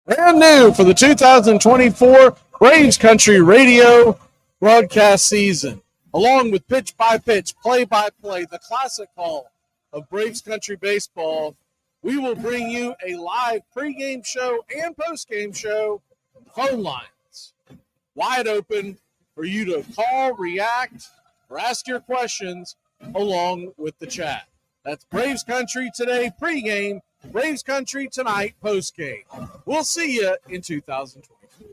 Brand new for the 2024 Braves Country Radio broadcast season. Along with pitch-by-pitch, play-by-play, the classic call of Braves Country Baseball, we will bring you a live pregame show and postgame show. Phone lines wide open for you to call, react, or ask your questions along with the chat. That's Braves Country today pregame, Braves Country tonight postgame. We'll see you in 2024.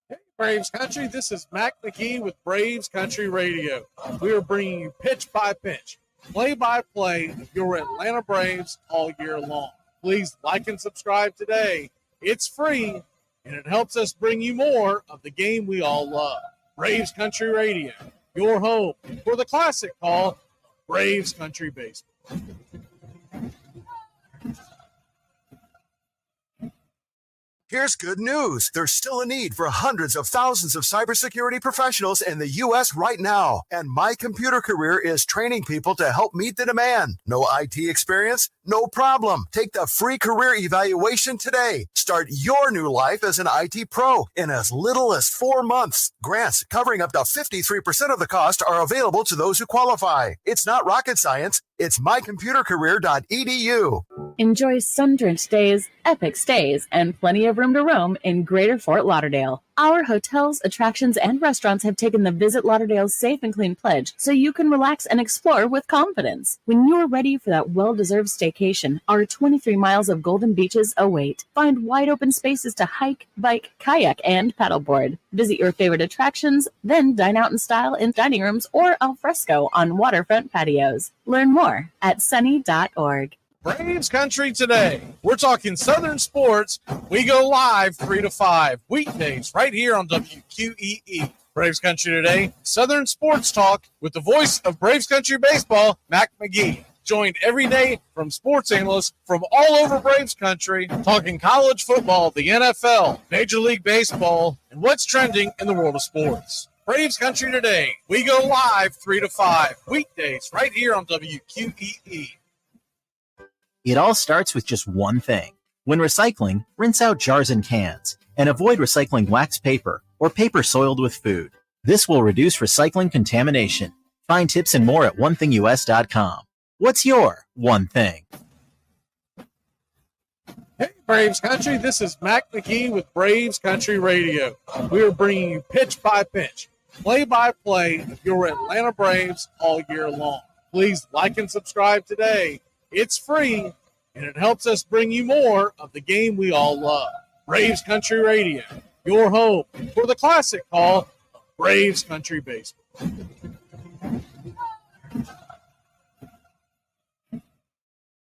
Hey, Braves Country, this is Mac McGee with Braves Country Radio. We are bringing you pitch-by-pitch, play-by-play of your Atlanta Braves all year long. Please like and subscribe today. It's free, and it helps us bring you more of the game we all love. Braves Country Radio, your home for the classic call, Braves Country Baseball. Here's good news. There's still a need for hundreds of thousands of cybersecurity professionals in the U.S. right now. And My Computer Career is training people to help meet the demand. No IT experience? No problem. Take the free career evaluation today. Start your new life as an IT pro in as little as 4 months. Grants covering up to 53% of the cost are available to those who qualify. It's not rocket science. It's mycomputercareer.edu. Enjoy sun-drenched days, epic stays, and plenty of room to roam in Greater Fort Lauderdale. Our hotels, attractions, and restaurants have taken the Visit Lauderdale's Safe and Clean pledge so you can relax and explore with confidence. When you're ready for that well-deserved staycation, our 23 miles of golden beaches await. Find wide-open spaces to hike, bike, kayak, and paddleboard. Visit your favorite attractions, then dine out in style in dining rooms or al fresco on waterfront patios. Learn more at sunny.org. Braves Country today. We're talking Southern sports. We go live 3 to 5 weekdays right here on WQEE. Braves Country today, Southern sports talk with the voice of Braves Country Baseball, Mac McGee. Joined every day from sports analysts from all over Braves Country, talking college football, the NFL, Major League Baseball, and what's trending in the world of sports. Braves Country today. We go live 3 to 5 weekdays right here on WQEE. It all starts with just one thing. When recycling, rinse out jars and cans, and avoid recycling wax paper or paper soiled with food. This will reduce recycling contamination. Find tips and more at onethingus.com. What's your one thing? Hey, Braves Country, this is Mac McGee with Braves Country Radio. We are bringing you pitch-by-pitch, play-by-play of your Atlanta Braves all year long. Please like and subscribe today. It's free, and it helps us bring you more of the game we all love. Braves Country Radio, your home for the classic call, Braves Country Baseball.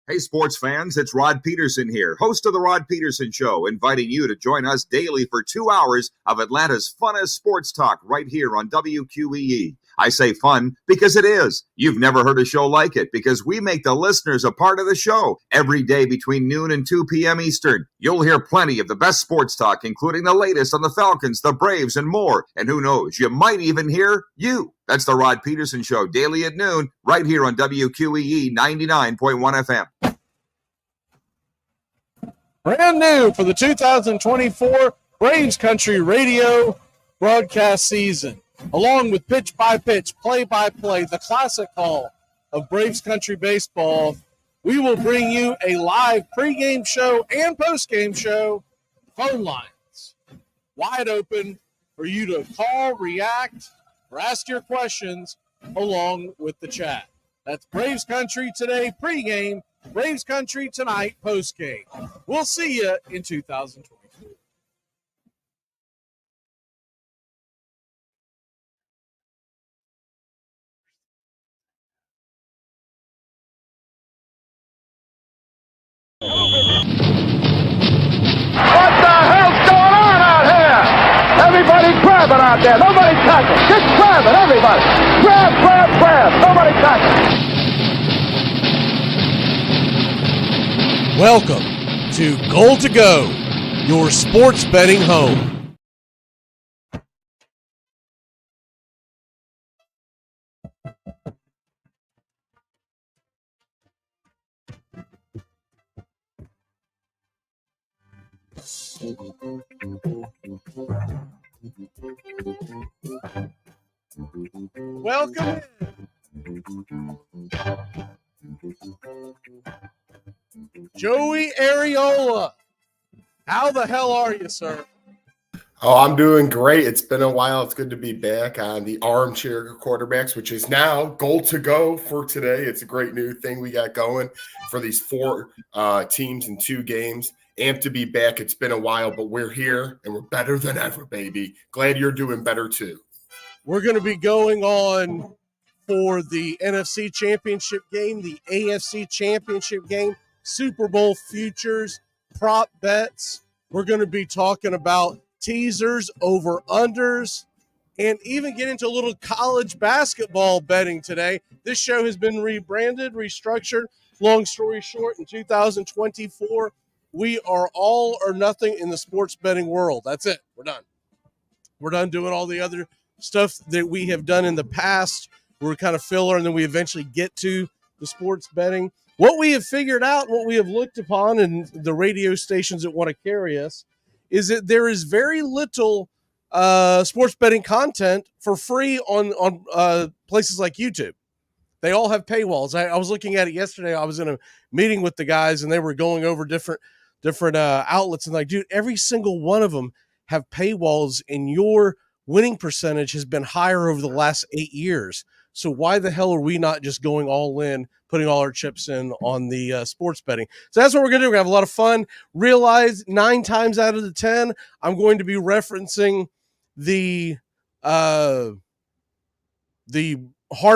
Hey, sports fans, it's Rod Peterson here, host of The Rod Peterson Show, inviting you to join us daily for 2 hours of Atlanta's funnest sports talk right here on WQEE. I say fun because it is. You've never heard a show like it because we make the listeners a part of the show every day between noon and 2 p.m. Eastern. You'll hear plenty of the best sports talk, including the latest on the Falcons, the Braves, and more. And who knows, you might even hear you. That's the Rod Peterson Show, daily at noon, right here on WQEE 99.1 FM. Brand new for the 2024 Braves Country Radio broadcast season. Along with pitch-by-pitch, play-by-play, the classic call of Braves Country Baseball, we will bring you a live pregame show and postgame show. Phone lines wide open for you to call, react, or ask your questions along with the chat. That's Braves Country today pregame, Braves Country tonight postgame. We'll see you in 2024. What the hell's going on out here? Everybody grabbing out there. Nobody tackle. Just grab it, everybody. Grab, grab, grab. Nobody tackle. Welcome to Goal to Go, your sports betting home. Welcome in. Joey Areola. How the hell are you, sir? Oh, I'm doing great. It's been a while. It's good to be back on the Armchair Quarterbacks, which is now goal to go for today. It's a great new thing we got going for these 4 teams in 2 games. Amped to be back. It's been a while, but we're here and we're better than ever, baby. Glad you're doing better too. We're going to be going on for the NFC Championship game, the AFC Championship game, Super Bowl futures, prop bets. We're going to be talking about teasers, over-unders, and even get into a little college basketball betting today. This show has been rebranded, restructured. Long story short, in 2024, we are all or nothing in the sports betting world. That's it. We're done. We're done doing all the other stuff that we have done in the past. We're kind of filler, and then we eventually get to the sports betting. What we have figured out, what we have looked upon, and the radio stations that want to carry us, is that there is very little sports betting content for free on places like YouTube. They all have paywalls. I was looking at it yesterday. I was in a meeting with the guys, and they were going over different outlets, and like, dude, every single one of them have paywalls, and your winning percentage has been higher over the last 8 years. So why the hell are we not just going all in, putting all our chips in on the sports betting? So that's what we're going to do. We're going to have a lot of fun. Realize 9 times out of the 10, I'm going to be referencing the Hard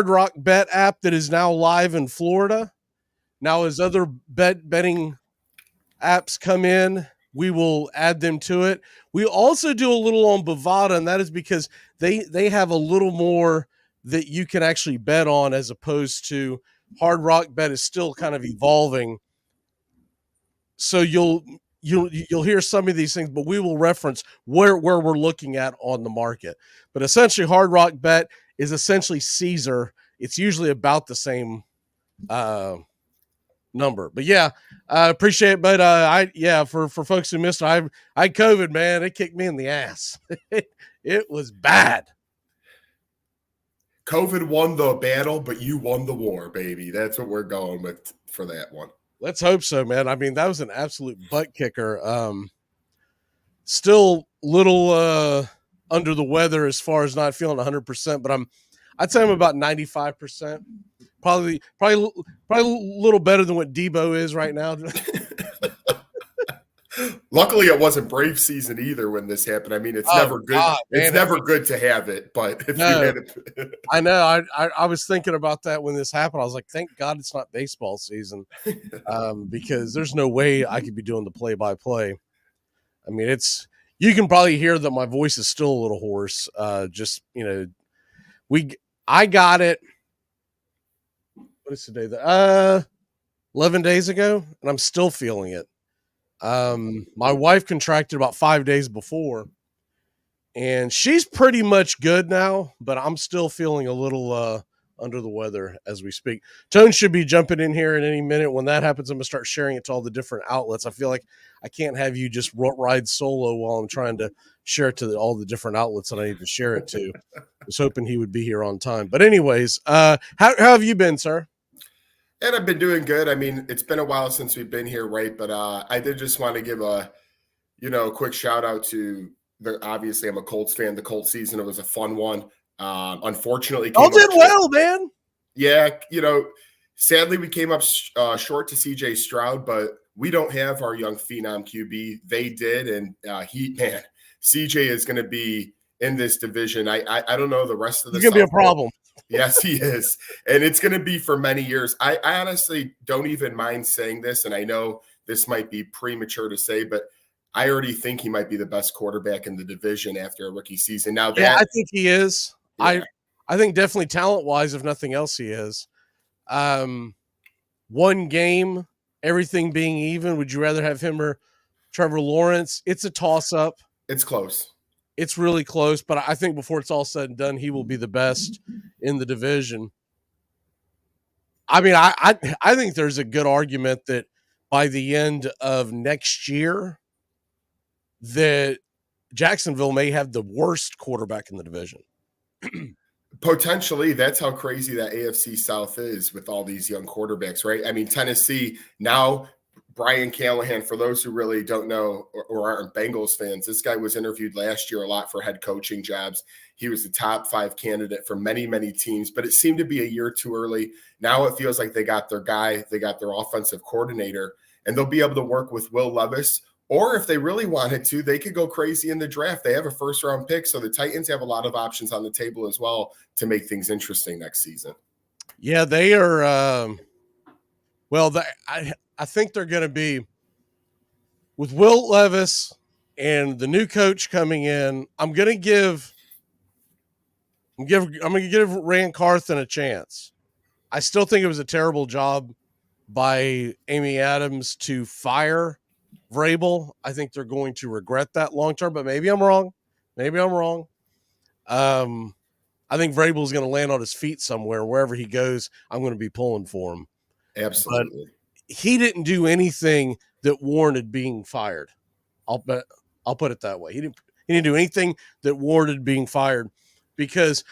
Rock Bet app that is now live in Florida. Now, as other betting apps come in, we will add them to it. We also do a little on Bovada, and that is because they have a little more that you can actually bet on, as opposed to Hard Rock Bet is still kind of evolving. So you'll hear some of these things, but we will reference where we're looking at on the market. But essentially, Hard Rock Bet is essentially Caesar. It's usually about the same number. But yeah, I appreciate it. But for folks who missed it, I had COVID, man. It kicked me in the ass. It was bad. COVID won the battle, but you won the war, baby. That's what we're going with for that one. Let's hope so, man. I mean, that was an absolute butt kicker. Still little under the weather as far as not feeling 100%, but I'd say I'm about 95%. Probably a little better than what Debo is right now. Luckily, it wasn't Brave season either when this happened. I mean, it's never good. God, it's never good to have it, but if you had it, I know. I was thinking about that when this happened. I was like, thank God it's not baseball season, because there's no way I could be doing the play-by-play. I mean, you can probably hear that my voice is still a little hoarse. I got it. What is today? 11 days ago, and I'm still feeling it. My wife contracted about 5 days before, and she's pretty much good now, but I'm still feeling a little under the weather as we speak. Tone should be jumping in here in any minute. When that happens, I'm gonna start sharing it to all the different outlets. I feel like I can't have you just ride solo while I'm trying to share it to all the different outlets that I need to share it to. I was hoping he would be here on time. But anyways, how have you been, sir? And I've been doing good. I mean, it's been a while since we've been here, right? But I did just want to give a quick shout out to obviously I'm a Colts fan. The Colts season, it was a fun one. Unfortunately, all did well, man. Yeah, sadly we came up short to CJ Stroud, but we don't have our young phenom QB. They did, and CJ is going to be in this division. I don't know the rest of the. He's going to be a problem. Yes, he is. And it's going to be for many years. I honestly don't even mind saying this, and I know this might be premature to say, but I already think he might be the best quarterback in the division after a rookie season. Now, I think he is. Yeah. I think definitely talent-wise, if nothing else, he is. One game, everything being even, would you rather have him or Trevor Lawrence? It's a toss-up. It's close. It's really close, but I think before it's all said and done, he will be the best in the division. I mean, I think there's a good argument that by the end of next year, that Jacksonville may have the worst quarterback in the division. Potentially, that's how crazy that AFC South is with all these young quarterbacks, right? I mean, Tennessee now, Brian Callahan, for those who really don't know or aren't Bengals fans, this guy was interviewed last year a lot for head coaching jobs. He was the top 5 candidate for many, many teams, but it seemed to be a year too early. Now it feels like they got their guy, they got their offensive coordinator, and they'll be able to work with Will Levis. Or if they really wanted to, they could go crazy in the draft. They have a first-round pick, so the Titans have a lot of options on the table as well to make things interesting next season. Yeah, they are I think they're going to be, with Will Levis and the new coach coming in, I'm going to give Rand Carthen a chance. I still think it was a terrible job by Amy Adams to fire Vrabel. I think they're going to regret that long term, but maybe I'm wrong. I think Vrabel is going to land on his feet somewhere. Wherever he goes, I'm going to be pulling for him. Absolutely. But he didn't do anything that warranted being fired. I'll put it that way. He didn't do anything that warranted being fired, because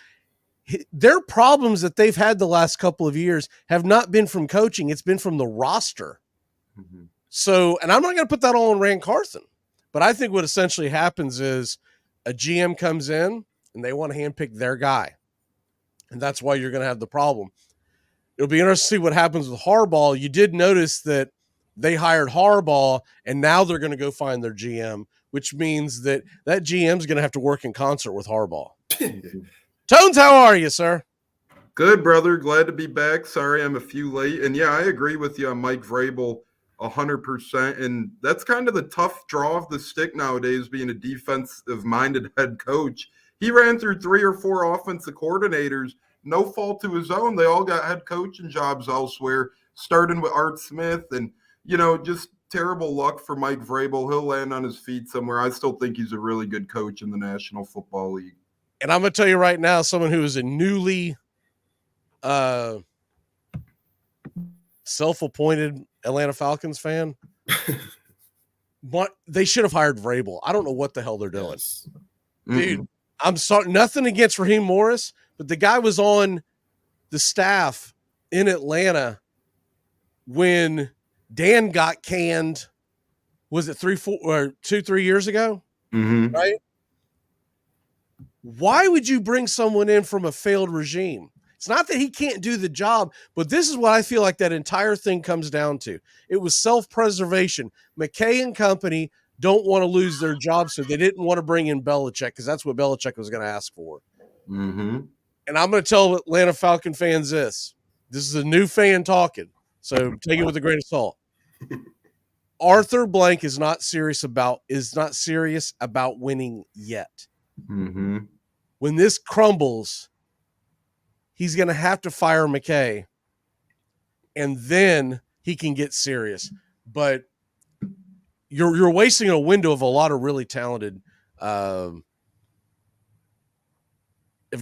their problems that they've had the last couple of years have not been from coaching. It's been from the roster. Mm-hmm. So, and I'm not going to put that all on Rand Carthen, but I think what essentially happens is a GM comes in and they want to handpick their guy. And that's why you're going to have the problem. It'll be interesting to see what happens with Harbaugh. You did notice that they hired Harbaugh, and now they're going to go find their GM, which means that GM is going to have to work in concert with Harbaugh. Tones, how are you, sir? Good, brother. Glad to be back. Sorry I'm a few late. And yeah, I agree with you on Mike Vrabel 100%. And that's kind of the tough draw of the stick nowadays, being a defensive-minded head coach. He ran through 3 or 4 offensive coordinators, no fault to his own. They all got head coaching jobs elsewhere, starting with Art Smith. And, just terrible luck for Mike Vrabel. He'll land on his feet somewhere. I still think he's a really good coach in the National Football League. And I'm going to tell you right now, someone who is a newly self-appointed Atlanta Falcons fan, but they should have hired Vrabel. I don't know what the hell they're doing. Yes. Dude, I'm sorry, nothing against Raheem Morris, but the guy was on the staff in Atlanta when Dan got canned. Was it 2-3 years ago? Mm-hmm. Right? Why would you bring someone in from a failed regime? It's not that he can't do the job, but this is what I feel like that entire thing comes down to. It was self-preservation. McKay and company don't want to lose their job, so they didn't want to bring in Belichick, because that's what Belichick was going to ask for. Mm-hmm. And I'm going to tell Atlanta Falcon fans this. This is a new fan talking, so take it with a grain of salt. Arthur Blank is not serious about winning yet. Mm-hmm. When this crumbles, he's going to have to fire McKay, and then he can get serious. But you're wasting a window of a lot of really talented. If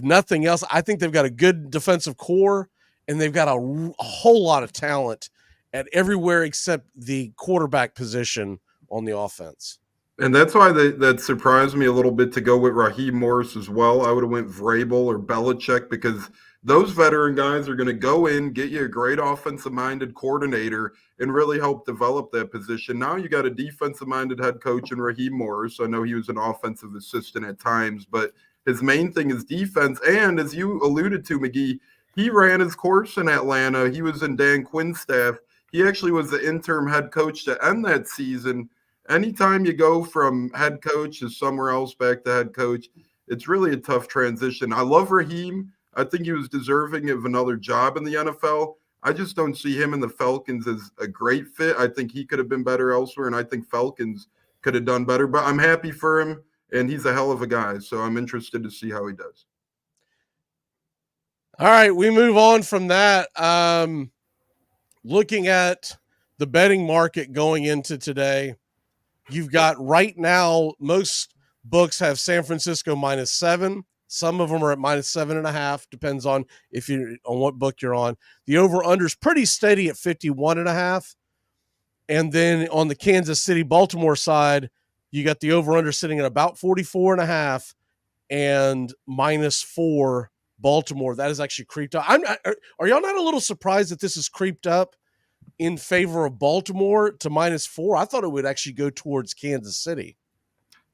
nothing else, I think they've got a good defensive core, and they've got a whole lot of talent at everywhere except the quarterback position on the offense. And that's why that surprised me a little bit to go with Raheem Morris as well. I would have went Vrabel or Belichick, because those veteran guys are going to go in, get you a great offensive-minded coordinator, and really help develop that position. Now you got a defensive-minded head coach in Raheem Morris. I know he was an offensive assistant at times, but his main thing is defense. And as you alluded to, McGee, he ran his course in Atlanta. He was in Dan Quinn's staff. He actually was the interim head coach to end that season. Anytime you go from head coach to somewhere else back to head coach, it's really a tough transition. I love Raheem. I think he was deserving of another job in the NFL. I just don't see him in the Falcons as a great fit. I think he could have been better elsewhere, and I think Falcons could have done better. But I'm happy for him, and he's a hell of a guy, so I'm interested to see how he does. All right, we move on from that. Looking at the betting market going into today, you've got right now, most books have San Francisco -7. Some of them are at -7.5. Depends on on what book you're on. The over/under is pretty steady at 51.5. And then on the Kansas City Baltimore side, you got the over-under sitting at about 44.5 and -4 Baltimore. That is actually creeped up. Are y'all not a little surprised that this is creeped up in favor of Baltimore to -4? I thought it would actually go towards Kansas City.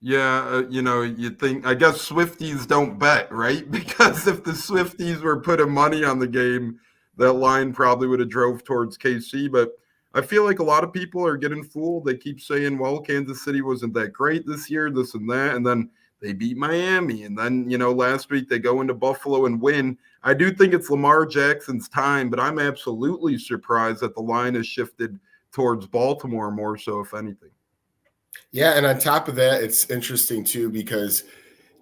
Yeah, you think, I guess Swifties don't bet, right? Because if the Swifties were putting money on the game, that line probably would have drove towards KC. But I feel like a lot of people are getting fooled. They keep saying, well, Kansas City wasn't that great this year, this and that. And then they beat Miami. And then, last week they go into Buffalo and win. I do think it's Lamar Jackson's time, but I'm absolutely surprised that the line has shifted towards Baltimore more so, if anything. Yeah, and on top of that, it's interesting too because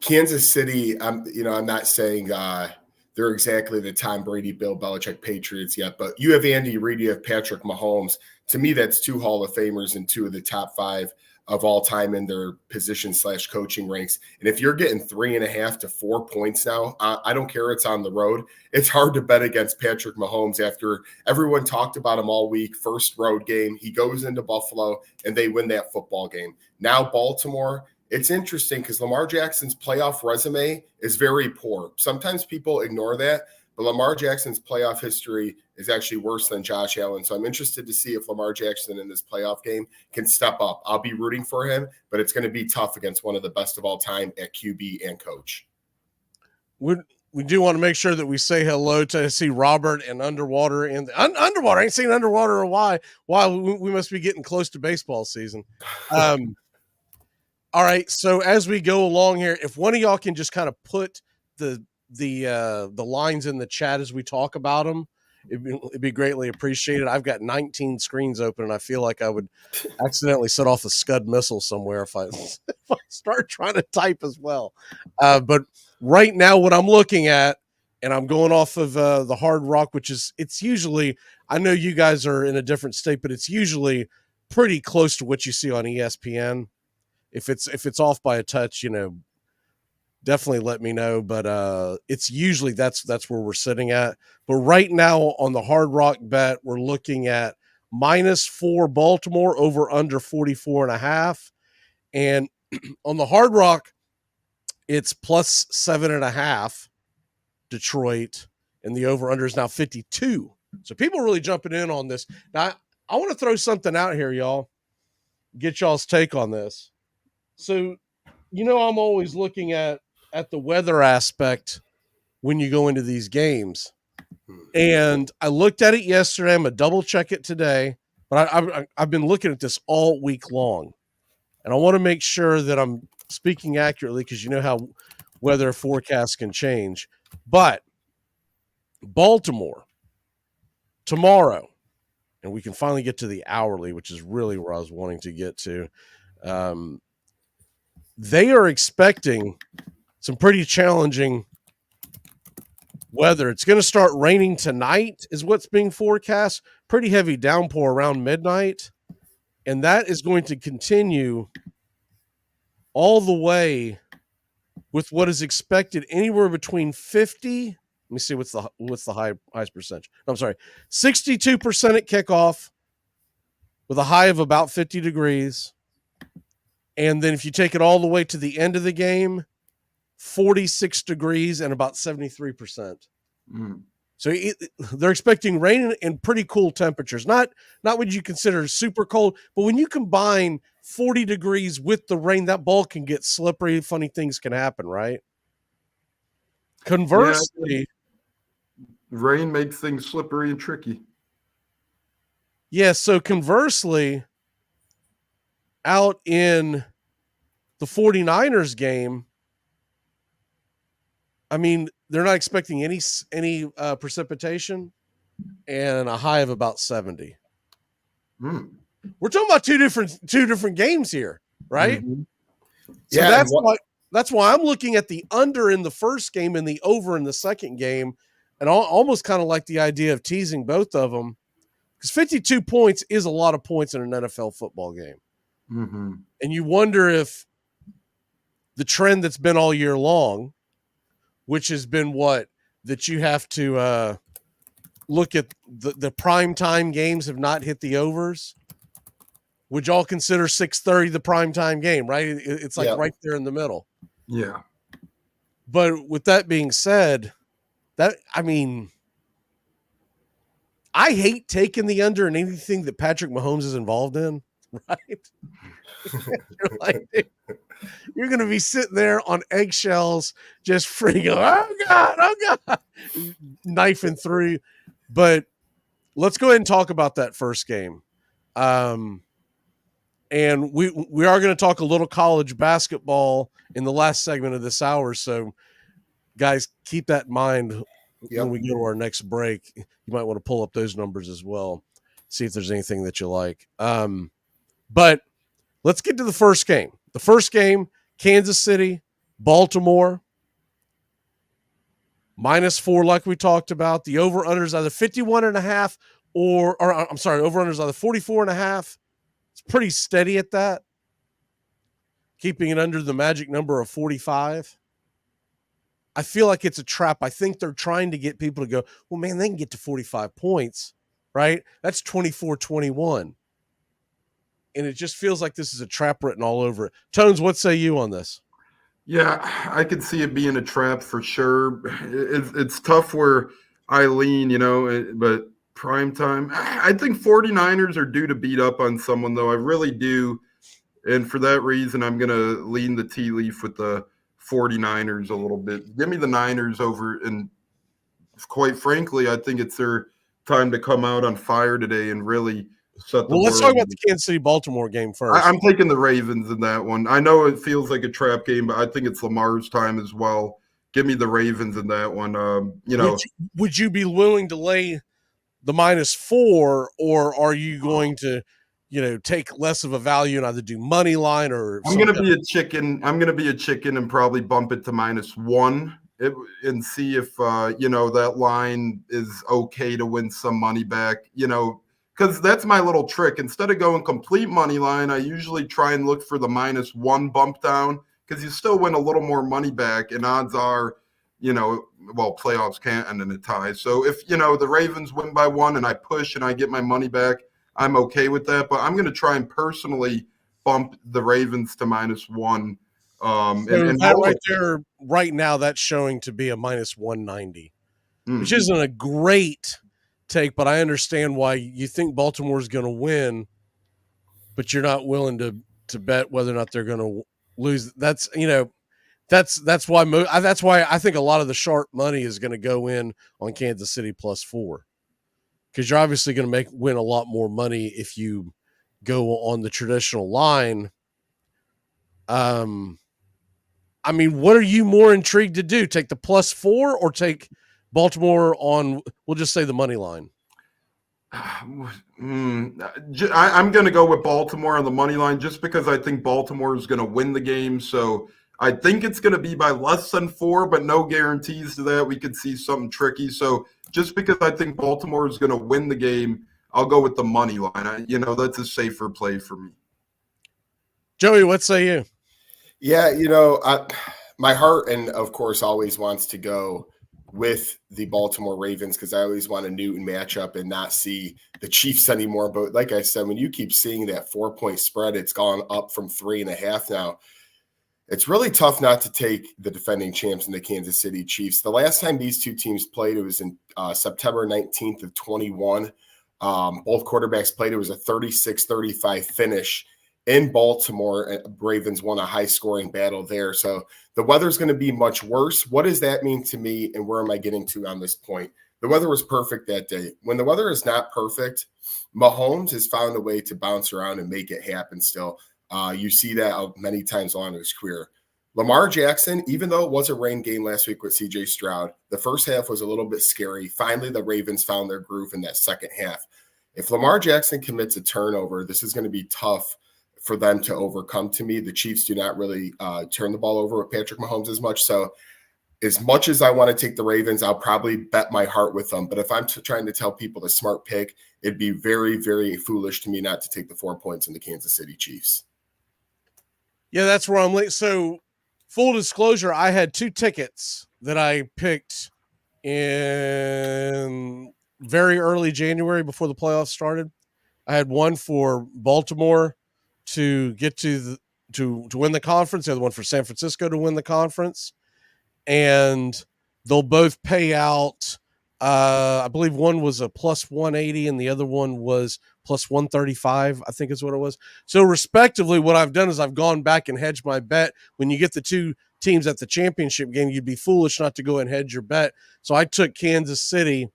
Kansas City, I'm not saying they're exactly the Tom Brady, Bill Belichick Patriots yet, but you have Andy Reid, you have Patrick Mahomes. To me, that's 2 Hall of Famers and 2 of the top 5 of all time in their position/coaching ranks. And if you're getting 3.5 to 4 points now, I don't care. It's on the road. It's hard to bet against Patrick Mahomes after everyone talked about him all week. First road game, he goes into Buffalo and they win that football game. Now Baltimore, it's interesting because Lamar Jackson's playoff resume is very poor. Sometimes people ignore that, but Lamar Jackson's playoff history is actually worse than Josh Allen. So I'm interested to see if Lamar Jackson in this playoff game can step up. I'll be rooting for him, but it's going to be tough against one of the best of all time at QB and coach. We do want to make sure that we say hello to see Robert and Underwater. Underwater, I ain't seen Underwater in a while. We must be getting close to baseball season. All right, so as we go along here, if one of y'all can just kind of put the lines in the chat as we talk about them, it'd be greatly appreciated. I've got 19 screens open, and I feel like I would accidentally set off a Scud missile somewhere if I start trying to type as well. But right now, what I'm looking at, and I'm going off of the Hard Rock, it's usually, I know you guys are in a different state, but it's usually pretty close to what you see on ESPN. If it's off by a touch, definitely let me know. But it's usually that's where we're sitting at. But right now on the Hard Rock bet, we're looking at -4 Baltimore over under 44.5. And on the Hard Rock, it's +7.5 Detroit, and the over under is now 52. So people are really jumping in on this. Now I want to throw something out here, y'all. Get y'all's take on this. So, I'm always looking at the weather aspect when you go into these games. And I looked at it yesterday. I'm going to double check it today. But I've been looking at this all week long. And I want to make sure that I'm speaking accurately because you know how weather forecasts can change. But Baltimore, tomorrow, and we can finally get to the hourly, which is really where I was wanting to get to. They are expecting some pretty challenging weather. It's going to start raining tonight is what's being forecast. Pretty heavy downpour around midnight. And that is going to continue all the way with what is expected anywhere between 50. Let me see what's the highest percentage. I'm sorry. 62% at kickoff with a high of about 50 degrees. And then if you take it all the way to the end of the game, 46 degrees and about 73%. So they're expecting rain and pretty cool temperatures. Not what you consider super cold, but when you combine 40 degrees with the rain, that ball can get slippery. Funny things can happen, right? Conversely, rain makes things slippery and tricky. Yeah, so conversely, out in the 49ers game, I mean, they're not expecting any precipitation and a high of about 70. We're talking about two different games here, right? Mm-hmm. So yeah, that's why I'm looking at the under in the first game and the over in the second game, and almost kind of like the idea of teasing both of them, because 52 points is a lot of points in an NFL football game. Mm-hmm. And you wonder if the trend that's been all year long, which has been that you have to look at the prime time games have not hit the overs. would y'all consider 6:30 the primetime game, right? It's like Yep. right there in the middle. Yeah. But with that being said, I hate taking the under in anything that Patrick Mahomes is involved in, right? You're going to be sitting there on eggshells, just freaking, oh God, knifing through. But let's go ahead and talk about that first game. And we are going to talk a little college basketball in the last segment of this hour. So, guys, keep that in mind when we go to our next break. You might want to pull up those numbers as well, see if there's anything that you like. But let's get to the first game. The first game, Kansas City, Baltimore, -4, like we talked about. The over-unders either 51.5 or I'm sorry, over-unders either 44.5. It's pretty steady at that, keeping it under the magic number of 45. I feel like it's a trap. I think they're trying to get people to go, well, man, they can get to 45 points, right? That's 24-21. And it just feels like this is a trap written all over it. Tones, what say you on this? Yeah, I could see it being a trap for sure. It's tough where I lean, but prime time. I think 49ers are due to beat up on someone, though. I really do. And for that reason, I'm going to lean the tea leaf with the 49ers a little bit. Give me the Niners over. And quite frankly, I think it's their time to come out on fire today and really set the let's talk about the Kansas City-Baltimore game first. I'm taking the Ravens in that one. I know it feels like a trap game, but I think it's Lamar's time as well. Give me the Ravens in that one. Would you be willing to lay the -4, or are you going to, take less of a value and either do money line or? I'm going to be a chicken. I'm going to be a chicken and probably bump it to -1 and see if that line is okay to win some money back. Because that's my little trick. Instead of going complete money line, I usually try and look for the -1 bump down because you still win a little more money back. And odds are, playoffs can't end in a tie. So if, the Ravens win by 1 and I push and I get my money back, I'm okay with that. But I'm going to try and personally bump the Ravens to -1. Right there, right now, that's showing to be a -190, which isn't a great take, but I understand why you think Baltimore is going to win, but you're not willing to bet whether or not they're going to lose. That's why I think a lot of the sharp money is going to go in on Kansas City +4, because you're obviously going to win a lot more money if you go on the traditional line. What are you more intrigued to do? Take the +4 or take Baltimore on, we'll just say, the money line? I'm going to go with Baltimore on the money line just because I think Baltimore is going to win the game. So I think it's going to be by less than 4, but no guarantees to that. We could see something tricky. So just because I think Baltimore is going to win the game, I'll go with the money line. That's a safer play for me. Joey, what say you? Yeah, my heart, and of course, always wants to go with the Baltimore Ravens because I always want a Newton matchup and not see the Chiefs anymore. But like I said, when you keep seeing that 4-point spread, it's gone up from 3.5 now. It's really tough not to take the defending champs in the Kansas City Chiefs. The last time these two teams played, it was in September 19th of 21. Both quarterbacks played. It was a 36-35 finish in Baltimore. Ravens won a high-scoring battle there. So the weather's going to be much worse. What does that mean to me, and where am I getting to on this point? The weather was perfect that day. When the weather is not perfect, Mahomes has found a way to bounce around and make it happen still. You see that many times along his career. Lamar Jackson, even though it was a rain game last week with C.J. Stroud, the first half was a little bit scary. Finally, the Ravens found their groove in that second half. If Lamar Jackson commits a turnover, this is going to be tough for them to overcome. To me, the Chiefs do not really turn the ball over with Patrick Mahomes as much as I want to take the Ravens, I'll probably bet my heart with them. But if I'm trying to tell people a smart pick, it'd be very, very foolish to me not to take the 4 points in the Kansas City Chiefs. Yeah, that's where I'm late. So full disclosure, I had 2 tickets that I picked in very early January before the playoffs started. I had one for Baltimore to get to win the conference. The other one for San Francisco to win the conference, and they'll both pay out. I believe one was a plus 180 and the other one was plus 135, I think is what it was. So respectively, what I've done is I've gone back and hedged my bet. When you get the two teams at the championship game, you'd be foolish not to go and hedge your bet. So I took Kansas City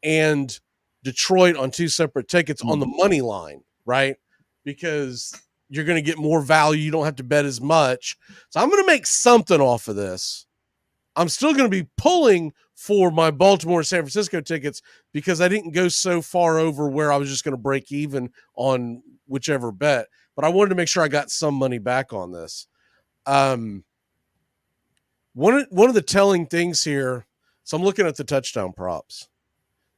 and Detroit on two separate tickets on the money line, right? Because you're going to get more value. You don't have to bet as much. So I'm going to make something off of this. I'm still going to be pulling for my Baltimore and San Francisco tickets because I didn't go so far over where I was just going to break even on whichever bet. But I wanted to make sure I got some money back on this. One of the telling things here, so I'm looking at the touchdown props.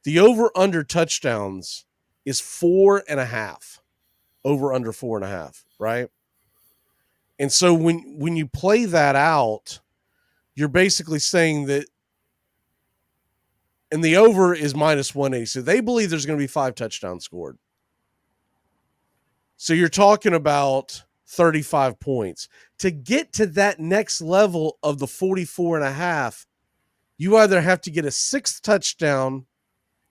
The over-under touchdowns is 4.5. Over under 4.5, right? And so when you play that out, you're basically saying that, and the over is minus 180. So they believe there's going to be 5 touchdowns scored. So you're talking about 35 points. To get to that next level of the 44.5, you either have to get a 6th touchdown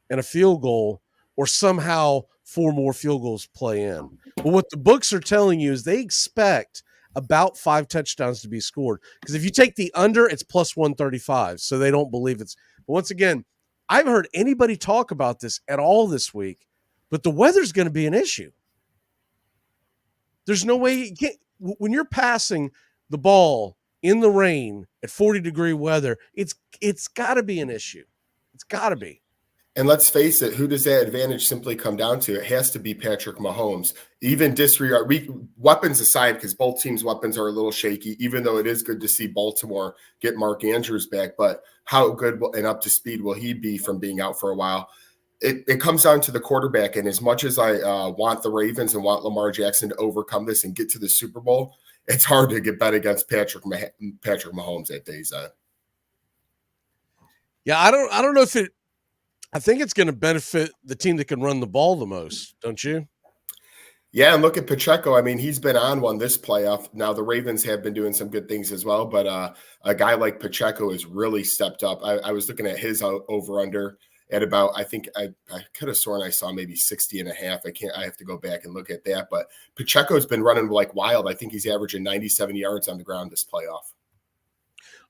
and a field goal, or somehow 4 more field goals play in. But what the books are telling you is they expect about 5 touchdowns to be scored. Because if you take the under, it's plus 135. So they don't believe it's. But once again, I haven't heard anybody talk about this at all this week, but the weather's going to be an issue. There's no way you can't. When you're passing the ball in the rain at 40-degree weather, it's got to be an issue. It's got to be. And let's face it, who does that advantage simply come down to? It has to be Patrick Mahomes. Even disregard weapons aside, because both teams' weapons are a little shaky, even though it is good to see Baltimore get Mark Andrews back. But how good and up to speed will he be from being out for a while? It comes down to the quarterback. And as much as I want the Ravens and want Lamar Jackson to overcome this and get to the Super Bowl, it's hard to get bet against Patrick Mahomes at day's end. Yeah, I don't know if it. I think it's going to benefit the team that can run the ball the most, don't you? Yeah, and look at Pacheco. I mean, he's been on one this playoff. Now, the Ravens have been doing some good things as well, but a guy like Pacheco has really stepped up. I was looking at his over-under at about, I think I could have sworn I saw maybe 60.5. I have to go back and look at that. But Pacheco's been running like wild. I think he's averaging 97 yards on the ground this playoff.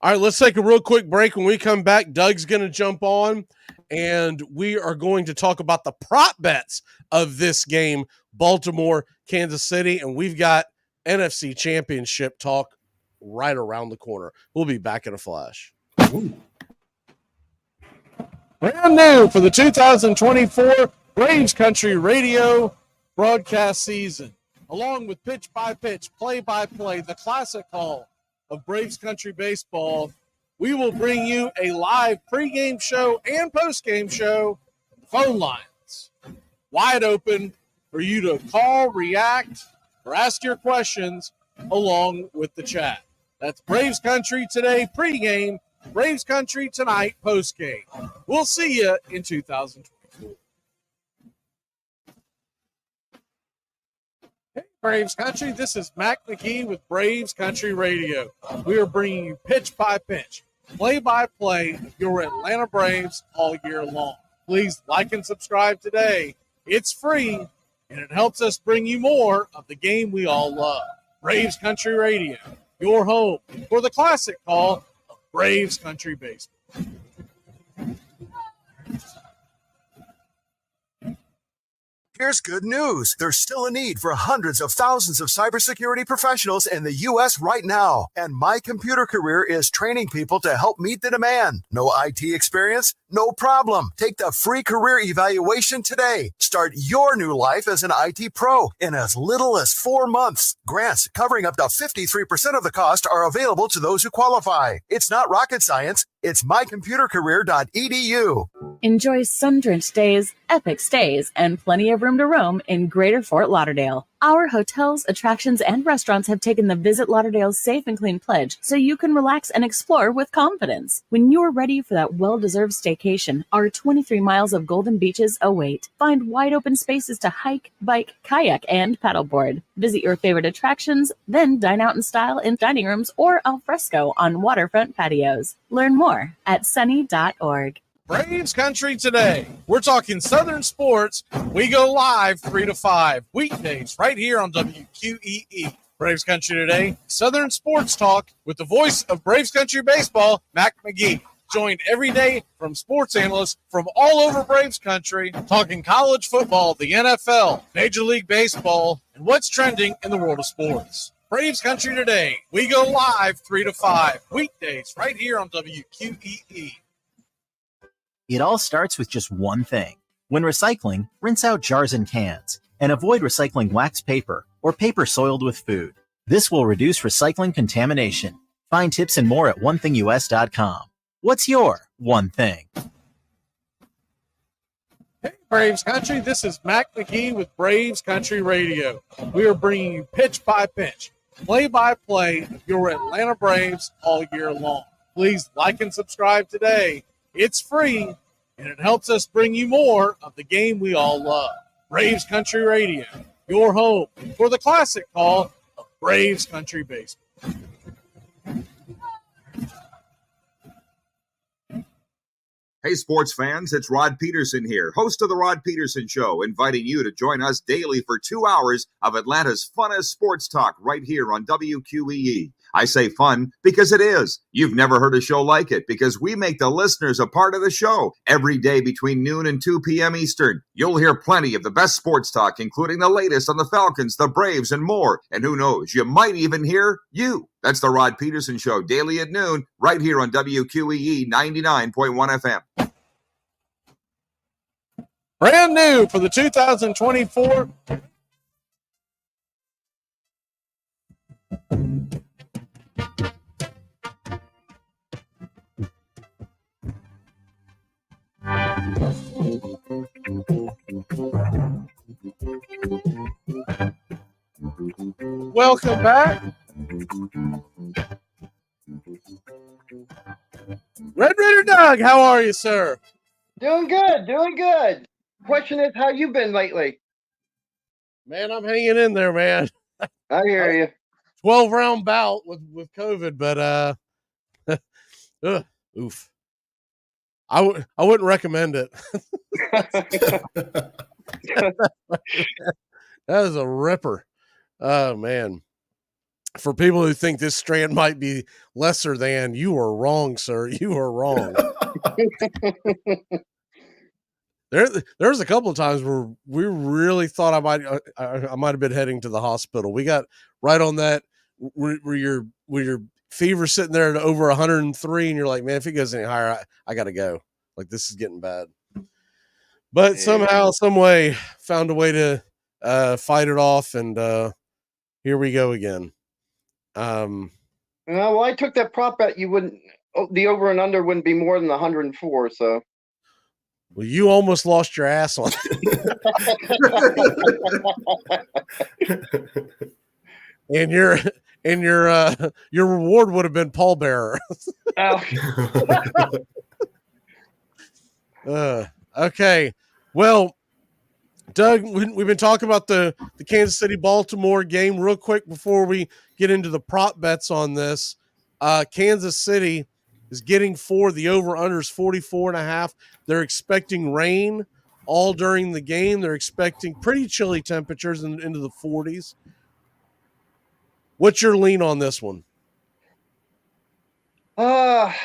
All right, let's take a real quick break. When we come back, Doug's going to jump on, and we are going to talk about the prop bets of this game, Baltimore, Kansas City, and we've got NFC Championship talk right around the corner. We'll be back in a flash. Ooh. Brand new for the 2024 Braves Country Radio broadcast season, along with pitch-by-pitch, play-by-play, the classic call of Braves Country Baseball, we will bring you a live pregame show and postgame show. Phone lines wide open for you to call, react, or ask your questions along with the chat. That's Braves Country today pregame, Braves Country tonight postgame. We'll see you in 2024. Hey, Braves Country, this is Mac McGee with Braves Country Radio. We are bringing you pitch by pitch, play by play of your Atlanta Braves all year long. Please like and subscribe today. It's free, and it helps us bring you more of the game we all love. Braves Country Radio, your home for the classic call of Braves Country Baseball. Here's good news. There's still a need for hundreds of thousands of cybersecurity professionals in the U.S. right now. And My Computer Career is training people to help meet the demand. No IT experience? No problem. Take the free career evaluation today. Start your new life as an IT pro in as little as 4 months. Grants covering up to 53% of the cost are available to those who qualify. It's not rocket science. It's mycomputercareer.edu. Enjoy sun-drenched days, epic stays, and plenty of room to roam in Greater Fort Lauderdale. Our hotels, attractions, and restaurants have taken the Visit Lauderdale's Safe and Clean pledge so you can relax and explore with confidence. When you're ready for that well-deserved staycation, our 23 miles of golden beaches await. Find wide-open spaces to hike, bike, kayak, and paddleboard. Visit your favorite attractions, then dine out in style in dining rooms or al fresco on waterfront patios. Learn more at sunny.org. Braves Country today. We're talking Southern sports. We go live 3 to 5 weekdays right here on WQEE. Braves Country today, Southern sports talk with the voice of Braves Country baseball, Mac McGee. Joined every day from sports analysts from all over Braves Country, talking college football, the NFL, Major League Baseball, and what's trending in the world of sports. Braves Country today. We go live 3 to 5 weekdays right here on WQEE. It all starts with just one thing. When recycling, rinse out jars and cans, and avoid recycling wax paper or paper soiled with food. This will reduce recycling contamination. Find tips and more at onethingus.com. What's your one thing? Hey, Braves Country, this is Mac McGee with Braves Country Radio. We are bringing you pitch by pitch, play by play of your Atlanta Braves all year long. Please like and subscribe today. It's free, and it helps us bring you more of the game we all love. Braves Country Radio, your home for the classic call of Braves Country baseball. Hey, sports fans, it's Rod Peterson here, host of The Rod Peterson Show, inviting you to join us daily for 2 hours of Atlanta's funnest sports talk right here on WQEE. I say fun because it is. You've never heard a show like it because we make the listeners a part of the show every day between noon and 2 p.m. Eastern. You'll hear plenty of the best sports talk, including the latest on the Falcons, the Braves, and more. And who knows, you might even hear you. That's the Rod Peterson Show, daily at noon, right here on WQEE 99.1 FM. Brand new for the 2024 Welcome back. Red Raider Doug, how are you, sir? Doing good, doing good. Question is, how you been lately? Man, I'm hanging in there, man. I hear you. 12-round bout with COVID, but oof. I wouldn't recommend it. That is a ripper. Oh, man. For people who think this strand might be lesser than, you are wrong, sir. You are wrong. There's a couple of times where we really thought I might have been heading to the hospital. We got right on that where your fever sitting there at over 103, and you're like, man, if it goes any higher, I got to go. Like, this is getting bad. But somehow, some way, found a way to fight it off, and here we go again. Well, I took that prop bet. The over and under wouldn't be more than 104. So. Well, you almost lost your ass on it. And your reward would have been pallbearer. Okay. Well, Doug, we've been talking about the Kansas City-Baltimore game real quick before we get into the prop bets on this. Kansas City is getting the over-unders 44.5. They're expecting rain all during the game. They're expecting pretty chilly temperatures into the 40s. What's your lean on this one? Like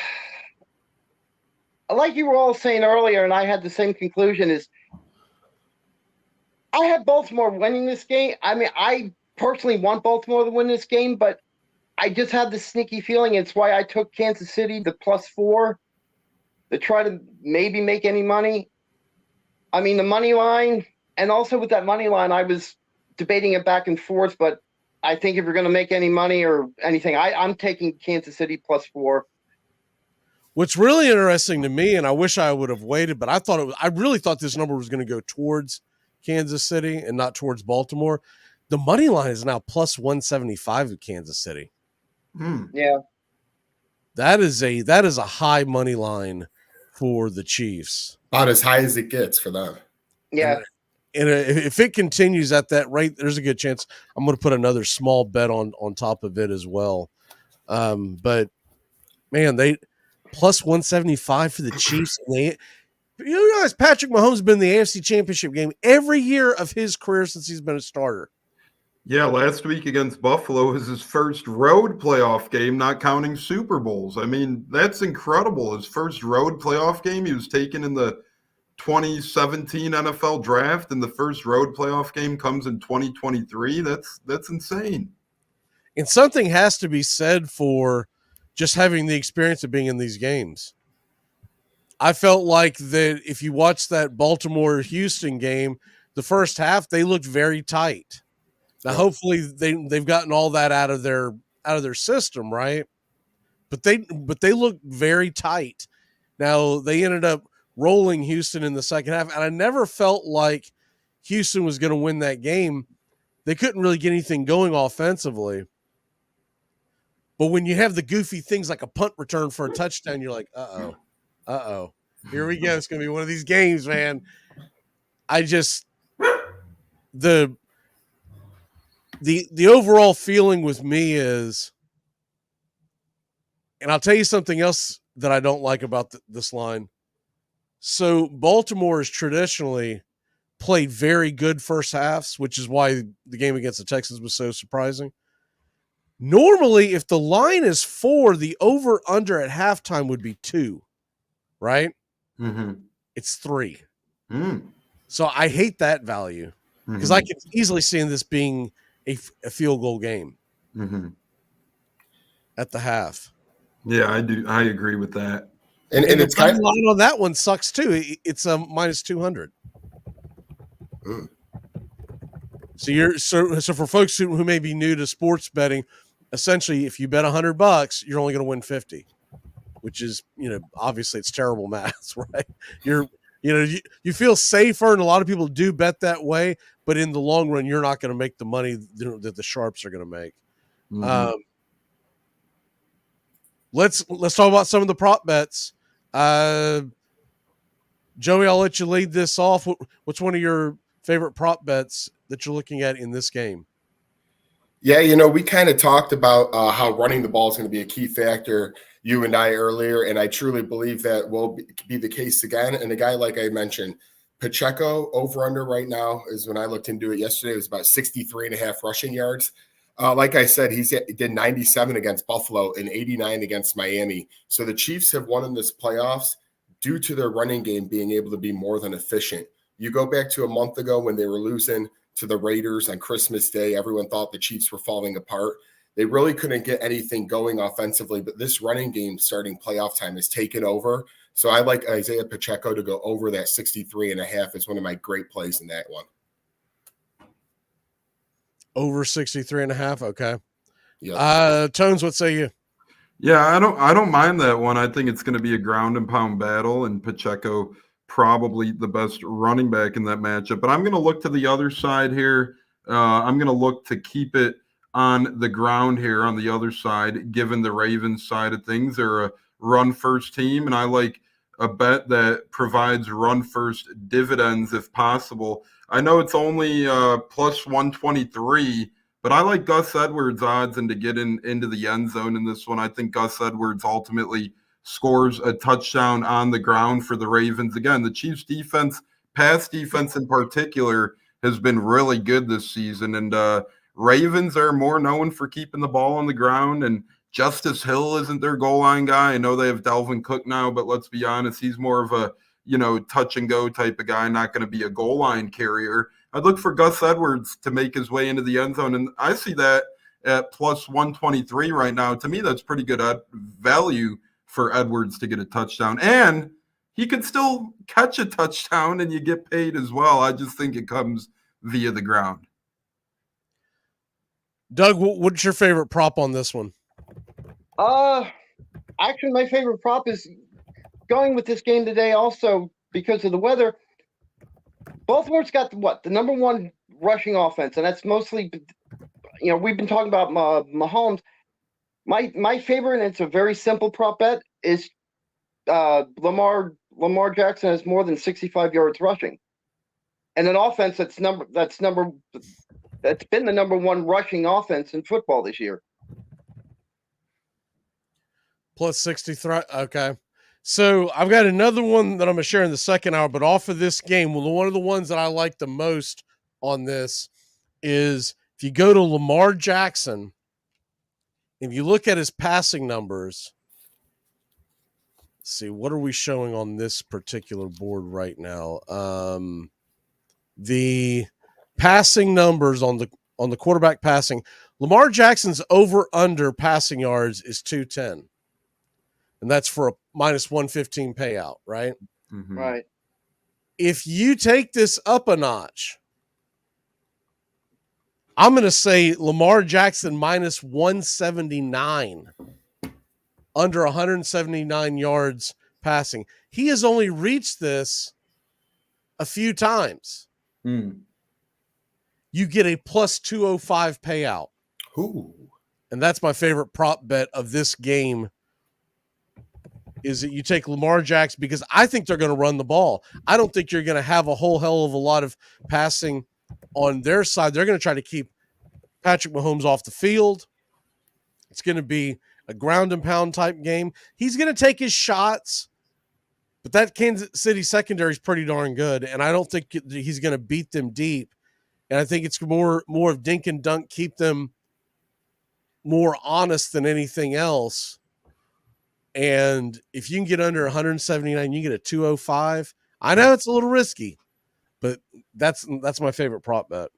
you were all saying earlier, and I had the same conclusion, is I have Baltimore winning this game. I mean, I personally want Baltimore to win this game, but I just have this sneaky feeling. It's why I took Kansas City the +4 to try to maybe make any money. I mean, the money line, and also with that money line, I was debating it back and forth, but I think if you're going to make any money or anything, I'm taking Kansas City +4. What's really interesting to me, and I wish I would have waited, but I really thought this number was going to go towards Kansas City and not towards Baltimore. The money line is now plus 175 at Kansas City. Yeah. That is a high money line for the Chiefs. About as high as it gets for them. Yeah. And if it continues at that rate, there's a good chance I'm going to put another small bet on top of it as well. But man, they plus 175 for the Chiefs. And you realize Patrick Mahomes has been in the AFC Championship game every year of his career since he's been a starter. Yeah, last week against Buffalo was his first road playoff game, not counting Super Bowls. I mean, that's incredible. His first road playoff game, he was taken in the 2017 NFL draft, and the first road playoff game comes in 2023. That's insane. And something has to be said for just having the experience of being in these games. I felt like that if you watch that Baltimore-Houston game, the first half, they looked very tight. Now, hopefully they've gotten all that out of their system, right? But they looked very tight. Now, they ended up rolling Houston in the second half, and I never felt like Houston was going to win that game. They couldn't really get anything going offensively. But when you have the goofy things like a punt return for a touchdown, you're like, uh-oh. Here we go. It's going to be one of these games, man. The overall feeling with me is, and I'll tell you something else that I don't like about this line. So Baltimore has traditionally played very good first halves, which is why the game against the Texans was so surprising. Normally, if the line is 4, the over-under at halftime would be 2, right? Mm-hmm. It's 3. So I hate that value because I can easily see this being a field goal game at the half. Yeah, I do. I agree with that. And it's the line on that one sucks too. It's a minus 200. So for folks who may be new to sports betting, essentially, if you bet $100, you're only going to win 50, which is, obviously it's terrible math, right? You feel safer, and a lot of people do bet that way, but in the long run, you're not going to make the money that the sharps are going to make. Let's talk about some of the prop bets. Joey, I'll let you lead this off. What's one of your favorite prop bets that you're looking at in this game? Yeah, we kind of talked about how running the ball is going to be a key factor, you and I earlier, and I truly believe that will be the case again. And a guy like I mentioned, Pacheco over-under right now is, when I looked into it yesterday, it was about 63.5 rushing yards. Like I said, he did 97 against Buffalo and 89 against Miami. So the Chiefs have won in this playoffs due to their running game being able to be more than efficient. You go back to a month ago when they were losing to the Raiders on Christmas Day, everyone thought the Chiefs were falling apart. They really couldn't get anything going offensively, but this running game starting playoff time has taken over. So I like Isaiah Pacheco to go over that 63.5 is one of my great plays in that one. Over 63.5. Okay. Yeah. Tones, what say you? Yeah, I don't mind that one. I think it's going to be a ground and pound battle, and Pacheco probably the best running back in that matchup. But I'm going to look to the other side here. I'm going to look to keep it on the ground here on the other side, given the Ravens side of things. They're a run-first team, and I like a bet that provides run-first dividends if possible. I know it's only plus 123, but I like Gus Edwards' odds and to get into the end zone in this one. I think Gus Edwards ultimately scores a touchdown on the ground for the Ravens. Again, the Chiefs' defense, pass defense in particular, has been really good this season. And Ravens are more known for keeping the ball on the ground. And Justice Hill isn't their goal line guy. I know they have Dalvin Cook now, but let's be honest, he's more of a touch and go type of guy, not going to be a goal line carrier. I'd look for Gus Edwards to make his way into the end zone. And I see that at plus 123 right now. To me, that's pretty good value for Edwards to get a touchdown. And he could still catch a touchdown and you get paid as well. I just think it comes via the ground. Doug, what's your favorite prop on this one? Actually, my favorite prop is going with this game today also because of the weather. Baltimore's got the number one rushing offense, and that's mostly, we've been talking about Mahomes. My favorite, and it's a very simple prop bet, is Lamar Jackson has more than 65 yards rushing, and an offense that's been the number one rushing offense in football this year. Plus 63. Okay. So I've got another one that I'm going to share in the second hour, but off of this game, well, one of the ones that I like the most on this is if you go to Lamar Jackson, if you look at his passing numbers, let's see, what are we showing on this particular board right now? The passing numbers on the quarterback passing, Lamar Jackson's over under passing yards is 210. And that's for a minus 115 payout, right? Mm-hmm. Right. If you take this up a notch, I'm going to say Lamar Jackson minus 179, under 179 yards passing. He has only reached this a few times. Mm. You get a plus 205 payout. Ooh. And that's my favorite prop bet of this game, is that you take Lamar Jackson, because I think they're going to run the ball. I don't think you're going to have a whole hell of a lot of passing on their side. They're going to try to keep Patrick Mahomes off the field. It's going to be a ground and pound type game. He's going to take his shots, but that Kansas City secondary is pretty darn good, and I don't think he's going to beat them deep. And I think it's more of dink and dunk, keep them more honest than anything else. And if you can get under 179, you get a 205. I know it's a little risky, but that's my favorite prop bet.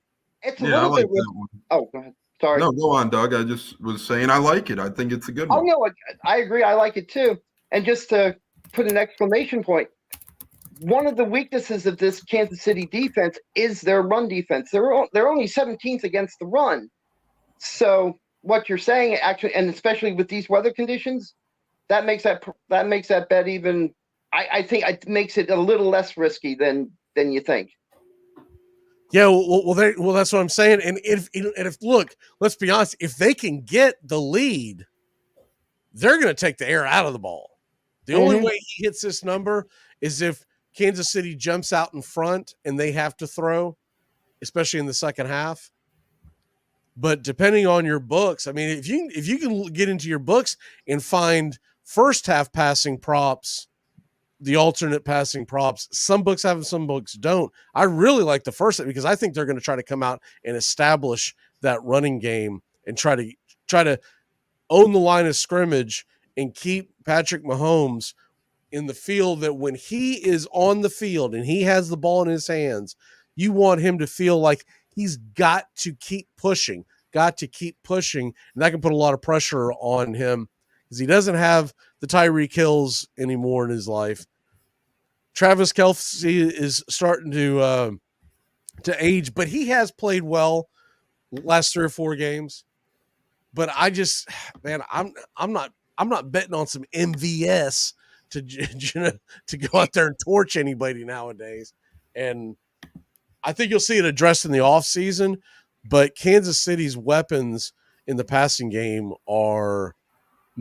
It's a little bit risky. Oh, go ahead. Sorry. No, go on, Doug. I just was saying I like it. I think it's a good one. Oh, no, I agree. I like it too. And just to put an exclamation point, one of the weaknesses of this Kansas City defense is their run defense. They're only 17th against the run. So what you're saying, actually, and especially with these weather conditions, that makes that bet even. I think it makes it a little less risky than you think. Yeah, well, that's what I'm saying. And if look, let's be honest, if they can get the lead, they're going to take the air out of the ball. The only way he hits this number is if Kansas City jumps out in front and they have to throw, especially in the second half. But depending on your books, I mean, if you can get into your books and find first half passing props, the alternate passing props, some books have them, some books don't. I really like the first because I think they're going to try to come out and establish that running game and try to own the line of scrimmage and keep Patrick Mahomes in the field, that when he is on the field and he has the ball in his hands, you want him to feel like he's got to keep pushing, and that can put a lot of pressure on him because he doesn't have the Tyreek Hills anymore in his life. Travis Kelce is starting to age, but he has played well last 3 or 4 games. But I just, man, I'm not betting on some MVS to go out there and torch anybody nowadays. And I think you'll see it addressed in the offseason, but Kansas City's weapons in the passing game are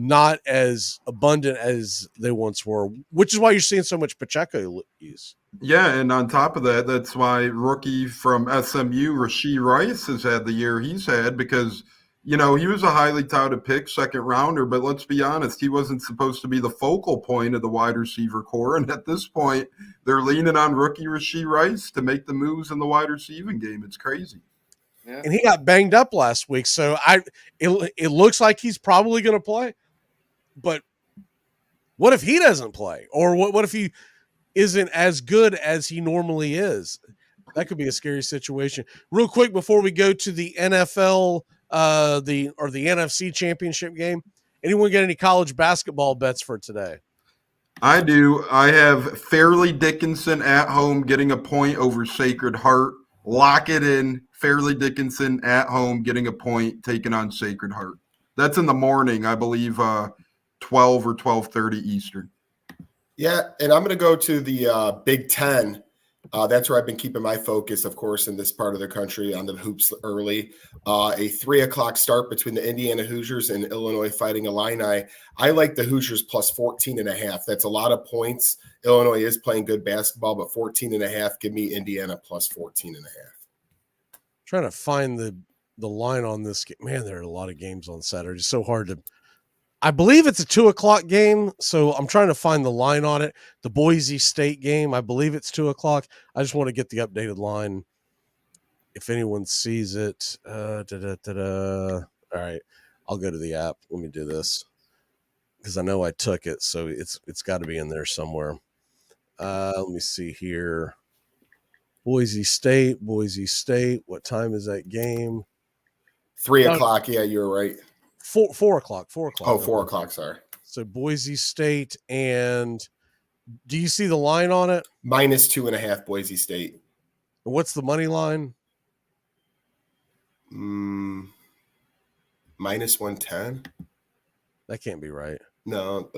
not as abundant as they once were, which is why you're seeing so much Pacheco use. Yeah, and on top of that, that's why rookie from SMU, Rashee Rice, has had the year he's had because, he was a highly touted pick, second rounder, but let's be honest, he wasn't supposed to be the focal point of the wide receiver core. And at this point, they're leaning on rookie Rashee Rice to make the moves in the wide receiving game. It's crazy. Yeah. And he got banged up last week, so it looks like he's probably going to play. But what if he doesn't play? Or what if he isn't as good as he normally is? That could be a scary situation. Real quick before we go to the NFL the NFC championship game, anyone get any college basketball bets for today? I do. I have Fairleigh Dickinson at home getting a point over Sacred Heart. Lock it in. Fairleigh Dickinson at home getting a point, taking on Sacred Heart. That's in the morning, I believe, 12 or 12:30 Eastern. Yeah, and I'm going to go to the Big Ten. That's where I've been keeping my focus, of course, in this part of the country on the hoops early. A 3:00 start between the Indiana Hoosiers and Illinois Fighting Illini. I like the Hoosiers plus 14.5. That's a lot of points. Illinois is playing good basketball, but 14.5. Give me Indiana plus 14.5. Trying to find the line on this game. Man, there are a lot of games on Saturday. It's so hard to. I believe it's a 2:00 game, so I'm trying to find the line on it. The Boise State game, I believe it's 2:00. I just want to get the updated line. If anyone sees it, all right, I'll go to the app. Let me do this because I know I took it, so it's got to be in there somewhere. Let me see here. Boise State. What time is that game? 3:00. Yeah, you're right. 4:00. Oh, 4:00. Sorry. So Boise State, and do you see the line on it? Minus 2.5 Boise State. What's the money line? Minus 110. That can't be right. No,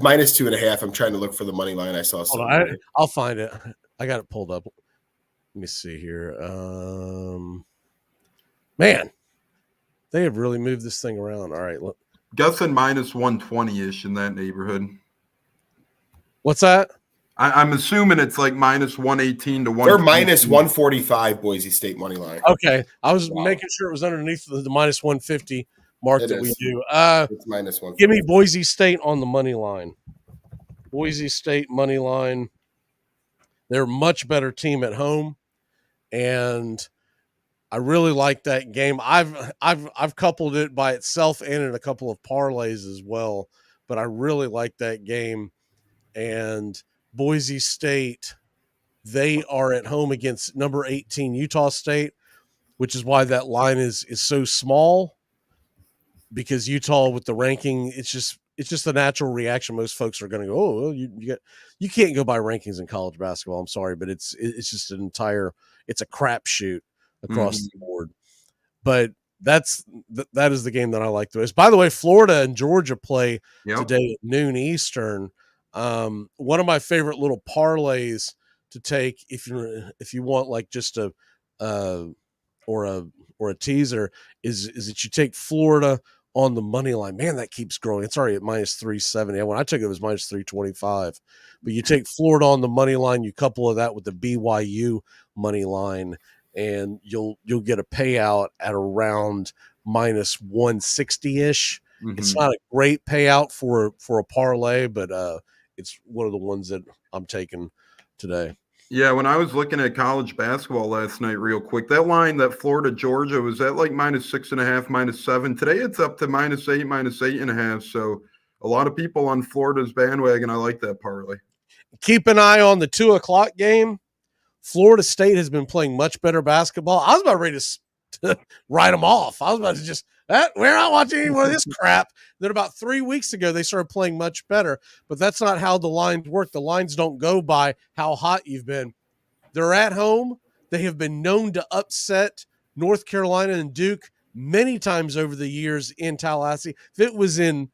minus 2.5. I'm trying to look for the money line. I saw something. I'll find it. I got it pulled up. Let me see here. Man, they have really moved this thing around. All right, look. Guessing minus 120-ish in that neighborhood. What's that? I'm assuming it's like minus 118 to 1. They're minus 145 Boise State money line. Okay, I was making sure it was underneath the minus 150 mark that we do. It's minus 150. Give me Boise State on the money line. Boise State money line. They're a much better team at home, and I really like that game. I've coupled it by itself and in a couple of parlays as well, but I really like that game. And Boise State, they are at home against number 18 Utah State, which is why that line is so small, because Utah with the ranking, it's just a natural reaction. Most folks are going to go, oh, you can't go by rankings in college basketball. I'm sorry, but it's just it's a crapshoot across the board. But that is the game that I like the most. By the way, Florida and Georgia play today at noon Eastern. One of my favorite little parlays to take if you want like just a teaser is that you take Florida on the money line. Man, that keeps growing. It's already at minus 370. When I took it was minus 325. But you take Florida on the money line, you couple of that with the BYU money line, and you'll get a payout at around minus 160-ish. Mm-hmm. It's not a great payout for a parlay, but it's one of the ones that I'm taking today. Yeah, when I was looking at college basketball last night real quick, that line, that Florida-Georgia, was at like minus 6.5, minus 7. Today it's up to minus 8, minus 8.5. So a lot of people on Florida's bandwagon. I like that parlay. Keep an eye on the 2:00 game. Florida State has been playing much better basketball. I was about ready to write them off. I was about to just, we're not watching any more of this crap. Then about 3 weeks ago, they started playing much better. But that's not how the lines work. The lines don't go by how hot you've been. They're at home. They have been known to upset North Carolina and Duke many times over the years in Tallahassee. If it was in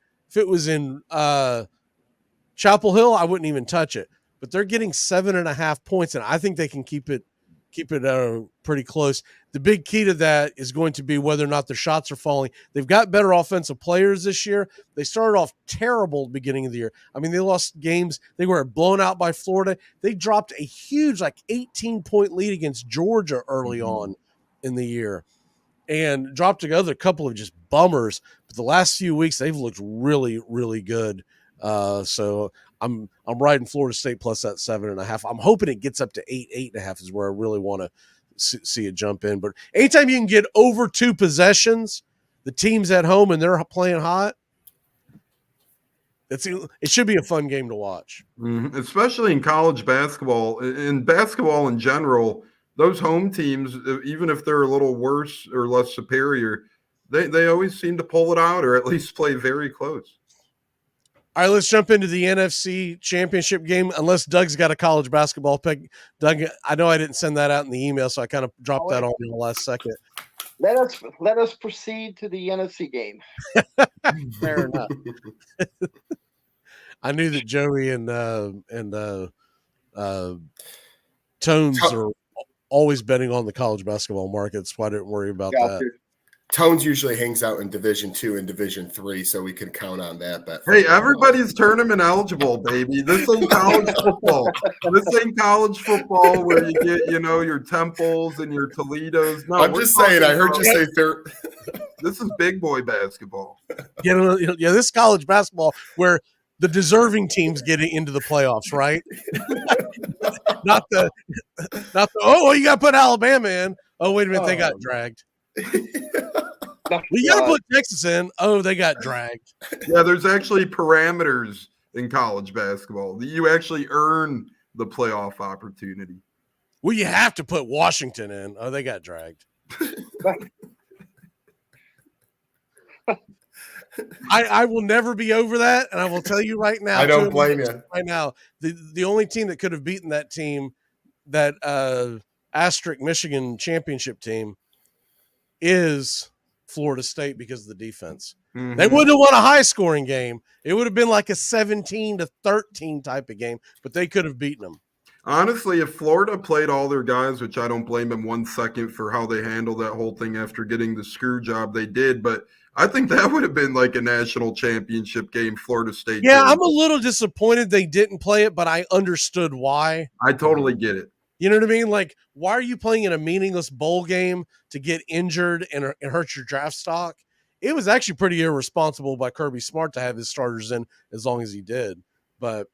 Chapel Hill, I wouldn't even touch it. But they're getting 7.5 points, and I think they can keep it pretty close. The big key to that is going to be whether or not their shots are falling. They've got better offensive players this year. They started off terrible at the beginning of the year. I mean, they lost games. They were blown out by Florida. They dropped a huge, 18-point lead against Georgia early on in the year and dropped a couple of just bummers. But the last few weeks, they've looked really, really good. So I'm riding Florida State plus that 7.5. I'm hoping it gets up to 8.5 is where I really want to see it jump in. But anytime you can get over 2 possessions, the team's at home and they're playing hot, it should be a fun game to watch. Mm-hmm. Especially in college basketball. In basketball in general, those home teams, even if they're a little worse or less superior, they always seem to pull it out or at least play very close. All right, let's jump into the NFC Championship game, unless Doug's got a college basketball pick. Doug, I know I didn't send that out in the email, so I kind of dropped that on in the last second. Let us proceed to the NFC game. Fair enough. I knew that Joey and Tones are always betting on the college basketball markets, so I didn't worry about that. Tones usually hangs out in Division II and Division III, so we can count on that bet. Hey, everybody's tournament eligible, baby. This ain't college football. This ain't college football where you get, your Temples and your Toledos. No, I'm just saying. I heard you say third. This is big boy basketball. Yeah, this is college basketball where the deserving teams get into the playoffs, right? not the. Oh, you got to put Alabama in. Oh, wait a minute, they got dragged. We got to put Texas in. Oh, they got dragged. Yeah, there's actually parameters in college basketball. You actually earn the playoff opportunity. Well, you have to put Washington in. Oh, they got dragged. I will never be over that, and I will tell you right now. I don't blame you. Right now, the only team that could have beaten that team, that asterisk Michigan championship team, is Florida State because of the defense. Mm-hmm. They wouldn't have won a high-scoring game. It would have been like a 17-13 type of game, but they could have beaten them. Honestly, if Florida played all their guys, which I don't blame them 1 second for how they handled that whole thing after getting the screw job they did, but I think that would have been like a national championship game, Florida State. Yeah, I'm a little disappointed they didn't play it, but I understood why. I totally get it. You know what I mean? Like, why are you playing in a meaningless bowl game to get injured and hurt your draft stock? It was actually pretty irresponsible by Kirby Smart to have his starters in as long as he did. But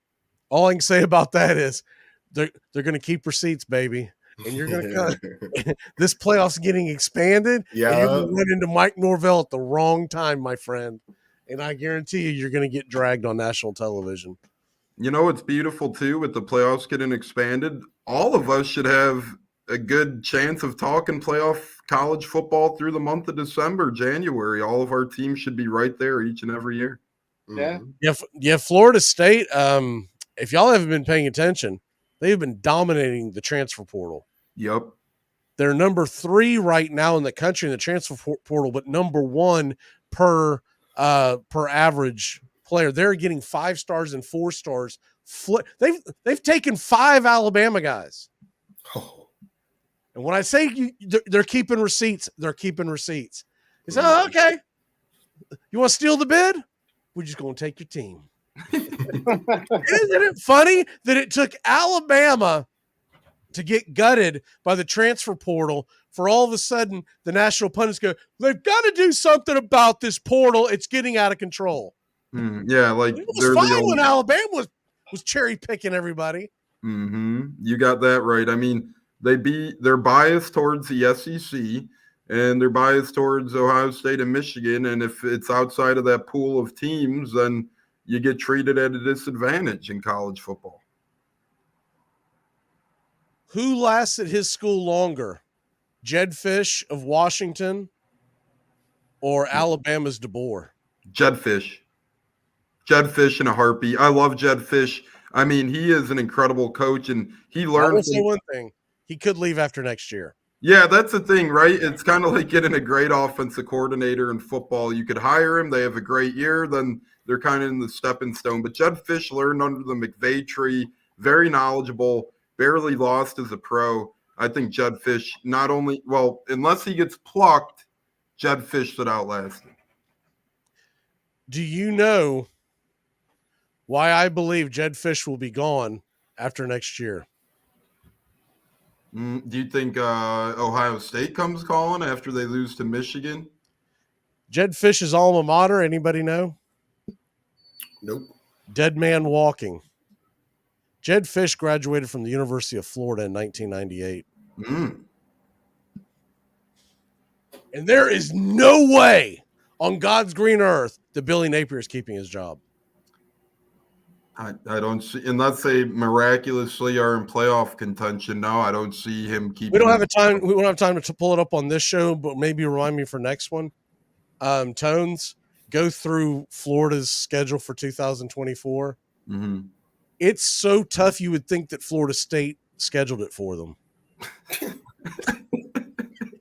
all I can say about that is they're going to keep receipts, baby. And you're going to this playoff's getting expanded. Yeah. And you're going to run into Mike Norvell at the wrong time, my friend. And I guarantee you're going to get dragged on national television. You know, it's beautiful too with the playoffs getting expanded. All of us should have a good chance of talking playoff college football through the month of December, January. All of our teams should be right there each and every year. Yeah. Yeah. Florida State, if y'all haven't been paying attention, they've been dominating the transfer portal. Yep. They're number 3 right now in the country in the transfer portal, but number 1 per average player. They're getting 5 stars and 4 stars. They've taken 5 Alabama guys. Oh. And when I say they're keeping receipts, they're keeping receipts. They say, oh, okay. You want to steal the bid? We're just going to take your team. Isn't it funny that it took Alabama to get gutted by the transfer portal for all of a sudden the national pundits go, they've got to do something about this portal. It's getting out of control. Yeah, like it was fine when Alabama was cherry picking everybody. Mm-hmm. You got that right. I mean, they're biased towards the SEC and they're biased towards Ohio State and Michigan. And if it's outside of that pool of teams, then you get treated at a disadvantage in college football. Who lasts at his school longer, Jedd Fisch of Washington or Alabama's DeBoer? Jedd Fisch. Jedd Fisch in a heartbeat. I love Jedd Fisch. I mean, he is an incredible coach, and he learned. I will say one thing: he could leave after next year. Yeah, that's the thing, right? It's kind of like getting a great offensive coordinator in football. You could hire him; they have a great year, then they're kind of in the stepping stone. But Jedd Fisch learned under the McVay tree, very knowledgeable, barely lost as a pro. I think Jedd Fisch not only, well, unless he gets plucked, Jedd Fisch should outlast him. Do you know why I believe Jedd Fisch will be gone after next year? Do you think Ohio State comes calling after they lose to Michigan? Jedd Fisch's alma mater, anybody know? Nope. Dead Man Walking. Jedd Fisch graduated from the University of Florida in 1998. And there is no way on God's green earth that Billy Napier is keeping his job. I don't see, unless they miraculously are in playoff contention. No, I don't see him keeping. We don't have time to pull it up on this show, but maybe remind me for next one. Tones, go through Florida's schedule for 2024. Mm-hmm. It's so tough you would think that Florida State scheduled it for them.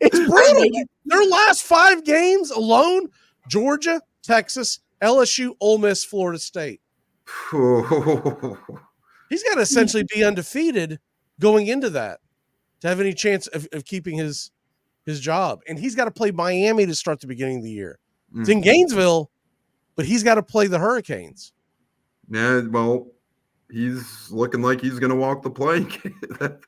It's brutal. Their last 5 games alone, Georgia, Texas, LSU, Ole Miss, Florida State. He's got to essentially be undefeated going into that to have any chance of keeping his job. And he's got to play Miami to start the beginning of the year. It's in Gainesville, but he's got to play the Hurricanes. Yeah, well, he's looking like he's going to walk the plank. And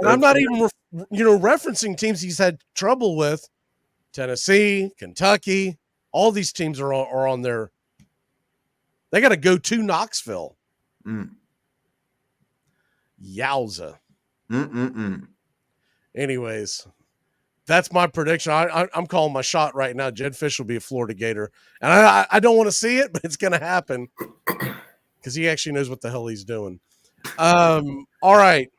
I'm not even, referencing teams he's had trouble with. Tennessee, Kentucky, all these teams are on their. They got to go to Knoxville. Yowza. Anyways, that's my prediction. I'm calling my shot right now. Jed Fish will be a Florida Gator. And I don't want to see it, but it's going to happen because he actually knows what the hell he's doing. All right.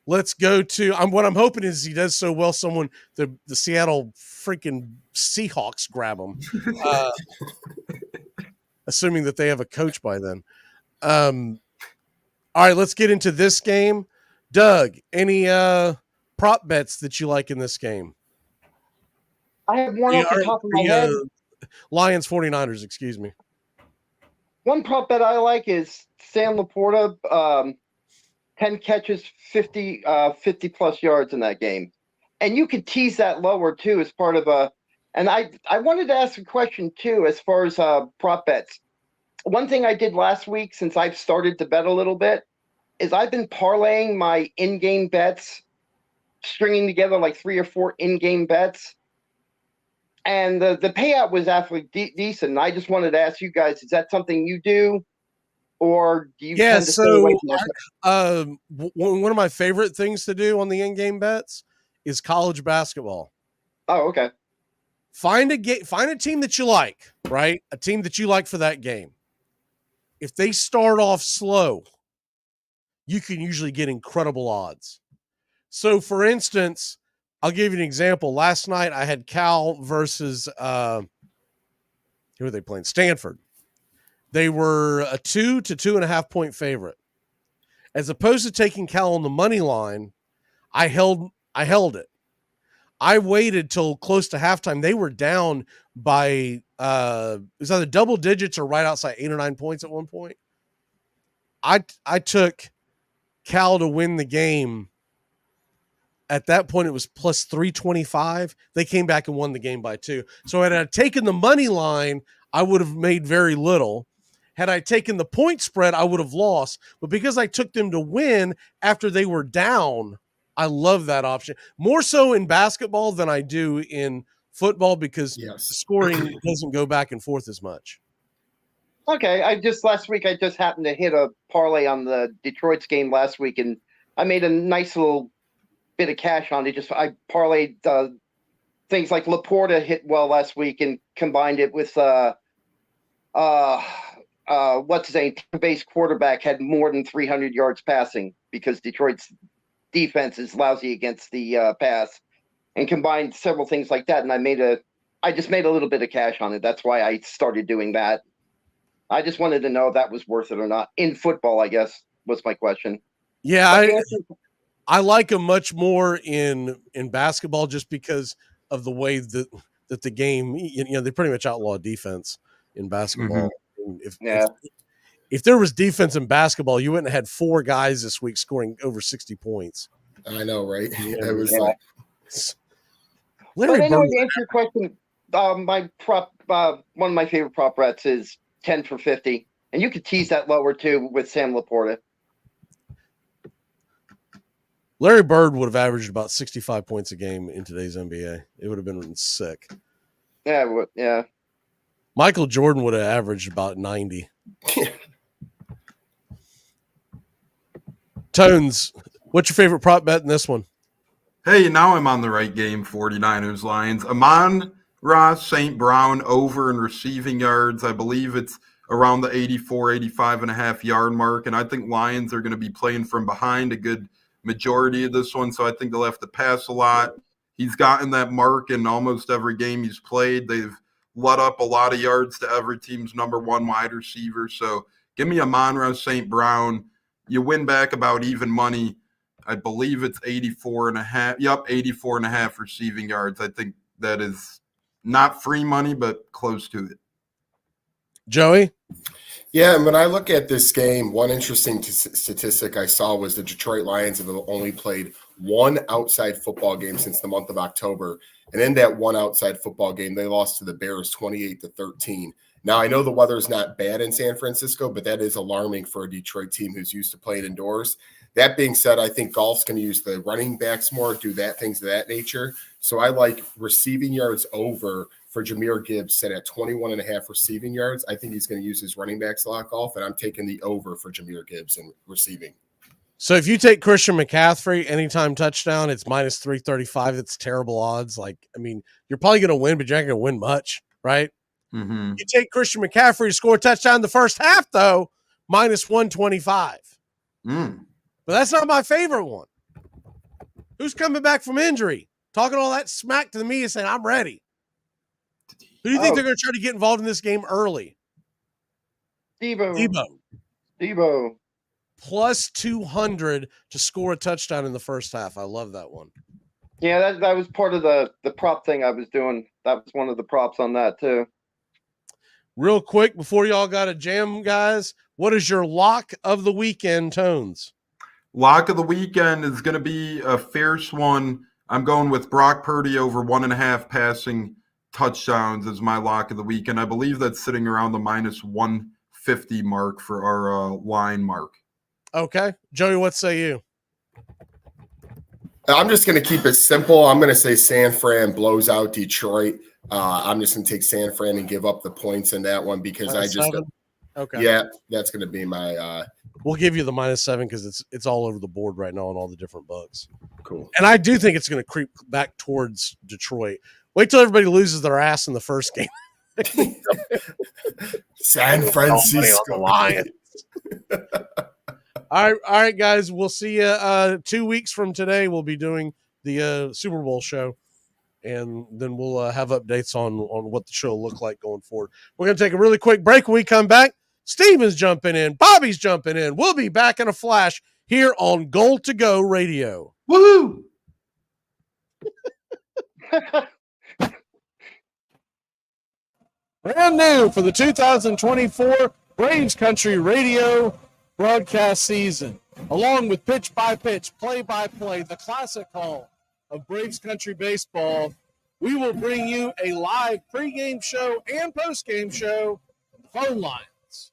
Let's go to what I'm hoping is he does so well, the Seattle freaking Seahawks grab him. Assuming that they have a coach by then. All right, let's get into this game. Doug, any prop bets that you like in this game? I have one off the top of my head. Lions 49ers, excuse me. One prop bet I like is Sam Laporta, 10 catches, 50 plus yards in that game. And you could tease that lower too as part of and I wanted to ask a question too as far as prop bets. One thing I did last week, since I've started to bet a little bit, is I've been parlaying my in-game bets, stringing together like 3 or 4 in-game bets. And the payout was actually decent. And I just wanted to ask you guys, is that something you do? Or do you tend to stay away from that? One of my favorite things to do on the in-game bets is college basketball. Oh, okay. Find a team that you like, right? A team that you like for that game. If they start off slow, you can usually get incredible odds. So, for instance, I'll give you an example. Last night I had Cal versus who are they playing? Stanford. They were a 2 to 2.5 point favorite. As opposed to taking Cal on the money line, I held it. I waited till close to halftime. They were down by it was either double digits or right outside 8 or 9 points at one point. I took Cal to win the game. At that point, it was plus 325. They came back and won the game by 2. So had I taken the money line, I would have made very little. Had I taken the point spread, I would have lost. But because I took them to win after they were down, I love that option. More so in basketball than I do in football because scoring doesn't go back and forth as much. Okay, last week I just happened to hit a parlay on the Detroit's game last week, and I made a nice little bit of cash on it. I parlayed things like Laporta hit well last week and combined it with what's his name? Base quarterback had more than 300 yards passing because Detroit's defense is lousy against the pass, and combined several things like that. And I just made a little bit of cash on it. That's why I started doing that. I just wanted to know if that was worth it or not in football, I guess was my question. Yeah. I like them much more in basketball just because of the way that the game, they pretty much outlaw defense in basketball. Mm-hmm. If there was defense in basketball, you wouldn't have had 4 guys this week scoring over 60 points. I know, right? Yeah, it was like. But anyway, to answer your question, my prop, one of my favorite prop bets is 10 for 50, and you could tease that lower too with Sam Laporta. Larry Bird would have averaged about 65 points a game in today's NBA. It would have been sick. Yeah. Michael Jordan would have averaged about 90. Tones, what's your favorite prop bet in this one? Hey, now I'm on the right game, 49ers Lions. Amon-Ra St. Brown over in receiving yards. I believe it's around the 85 and a half yard mark. And I think Lions are going to be playing from behind a good majority of this one. So I think they'll have to pass a lot. He's gotten that mark in almost every game he's played. They've let up a lot of yards to every team's number 1 wide receiver. So give me Amon-Ra St. Brown. You win back about even money. I believe it's 84 and a half. Yep, 84 and a half receiving yards. I think that is not free money, but close to it. Joey? Yeah, and when I look at this game, one interesting statistic I saw was the Detroit Lions have only played one outside football game since the month of October. And in that one outside football game, they lost to the Bears 28-13. Now, I know the weather's not bad in San Francisco, but that is alarming for a Detroit team who's used to playing indoors. That being said, I think Golf's going to use the running backs more, do that things of that nature. So I like receiving yards over for Jahmyr Gibbs set at 21.5 receiving yards. I think he's going to use his running backs a lot, Golf, and I'm taking the over for Jahmyr Gibbs in receiving. So if you take Christian McCaffrey anytime touchdown, it's minus 335. It's terrible odds. Like, I mean, you're probably going to win, but you're not going to win much, right? Mm-hmm. You take Christian McCaffrey to score a touchdown in the first half, though, minus 125. But that's not my favorite one. Who's coming back from injury? Talking all that smack to the media saying, I'm ready. Who do you think they're going to try to get involved in this game early? Debo. Plus 200 to score a touchdown in the first half. I love that one. Yeah, that was part of the prop thing I was doing. That was one of the props on that, too. Real quick, before y'all got a jam, guys, what is your lock of the weekend, Tones? Lock of the weekend is going to be a fierce one. I'm going with Brock Purdy over 1.5 passing touchdowns as my lock of the weekend. I believe that's sitting around the minus 150 mark for our line mark. Okay. Joey, what say you? I'm just going to keep it simple. I'm going to say San Fran blows out Detroit. I'm just going to take San Fran and give up the points in that one because okay. Yeah, that's going to be my we'll give you the minus 7 because it's all over the board right now on all the different books. Cool. And I do think it's going to creep back towards Detroit. Wait till everybody loses their ass in the first game. San Francisco Lions. All right, guys. We'll see you 2 weeks from today. We'll be doing the Super Bowl show, and then we'll have updates on what the show will look like going forward. We're going to take a really quick break. When we come back, Steven's jumping in. Bobby's jumping in. We'll be back in a flash here on Goal to Go Radio. Woohoo! Brand new for the 2024 Braves Country Radio broadcast season, along with pitch by pitch, play by play, the classic call of Braves Country Baseball. We will bring you a live pregame show and postgame show. Phone lines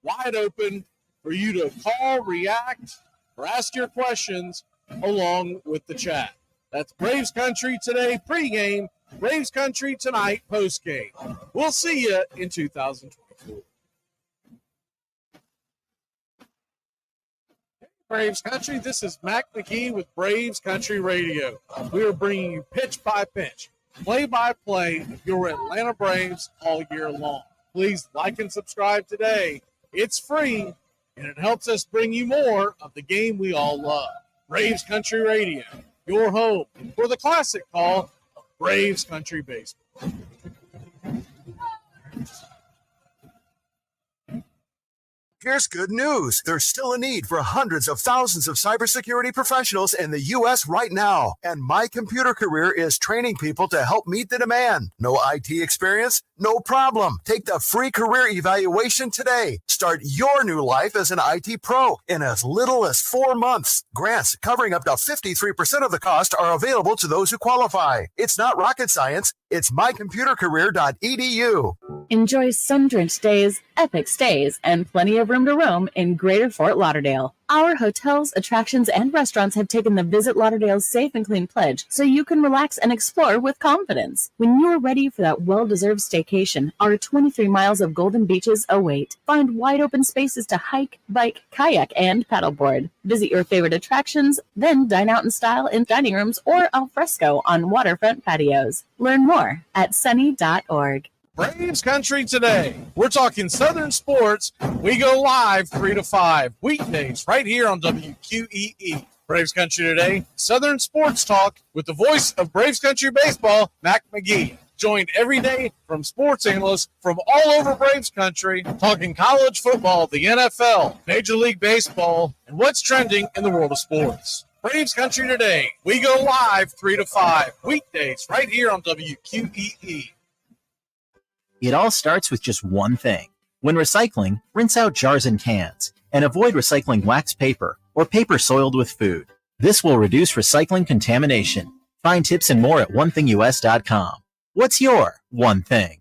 wide open for you to call, react, or ask your questions along with the chat. That's Braves Country today pregame, Braves Country tonight postgame. We'll see you in 2024. Braves Country, this is Mac McGee with Braves Country Radio. We are bringing you pitch by pitch, play by play of your Atlanta Braves all year long. Please like and subscribe today. It's free, and it helps us bring you more of the game we all love. Braves Country Radio, your home for the classic call of Braves Country Baseball. Here's good news. There's still a need for hundreds of thousands of cybersecurity professionals in the U.S. right now. And My Computer Career is training people to help meet the demand. No IT experience? No problem. Take the free career evaluation today. Start your new life as an IT pro in as little as 4 months. Grants covering up to 53% of the cost are available to those who qualify. It's not rocket science. It's mycomputercareer.edu. Enjoy sun-drenched days, epic stays, and plenty of room to roam in Greater Fort Lauderdale. Our hotels, attractions, and restaurants have taken the Visit Lauderdale's Safe and Clean pledge so you can relax and explore with confidence. When you're ready for that well-deserved staycation, our 23 miles of golden beaches await. Find wide-open spaces to hike, bike, kayak, and paddleboard. Visit your favorite attractions, then dine out in style in dining rooms or al fresco on waterfront patios. Learn more at sunny.org. Braves Country today. We're talking Southern sports. We go live 3 to 5 weekdays right here on WQEE. Braves Country today, Southern sports talk with the voice of Braves Country baseball, Mac McGee. Joined every day from sports analysts from all over Braves Country, talking college football, the NFL, Major League Baseball, and what's trending in the world of sports. Braves Country today. We go live 3 to 5 weekdays right here on WQEE. It all starts with just one thing. When recycling, rinse out jars and cans, and avoid recycling wax paper or paper soiled with food. This will reduce recycling contamination. Find tips and more at onethingus.com. What's your one thing?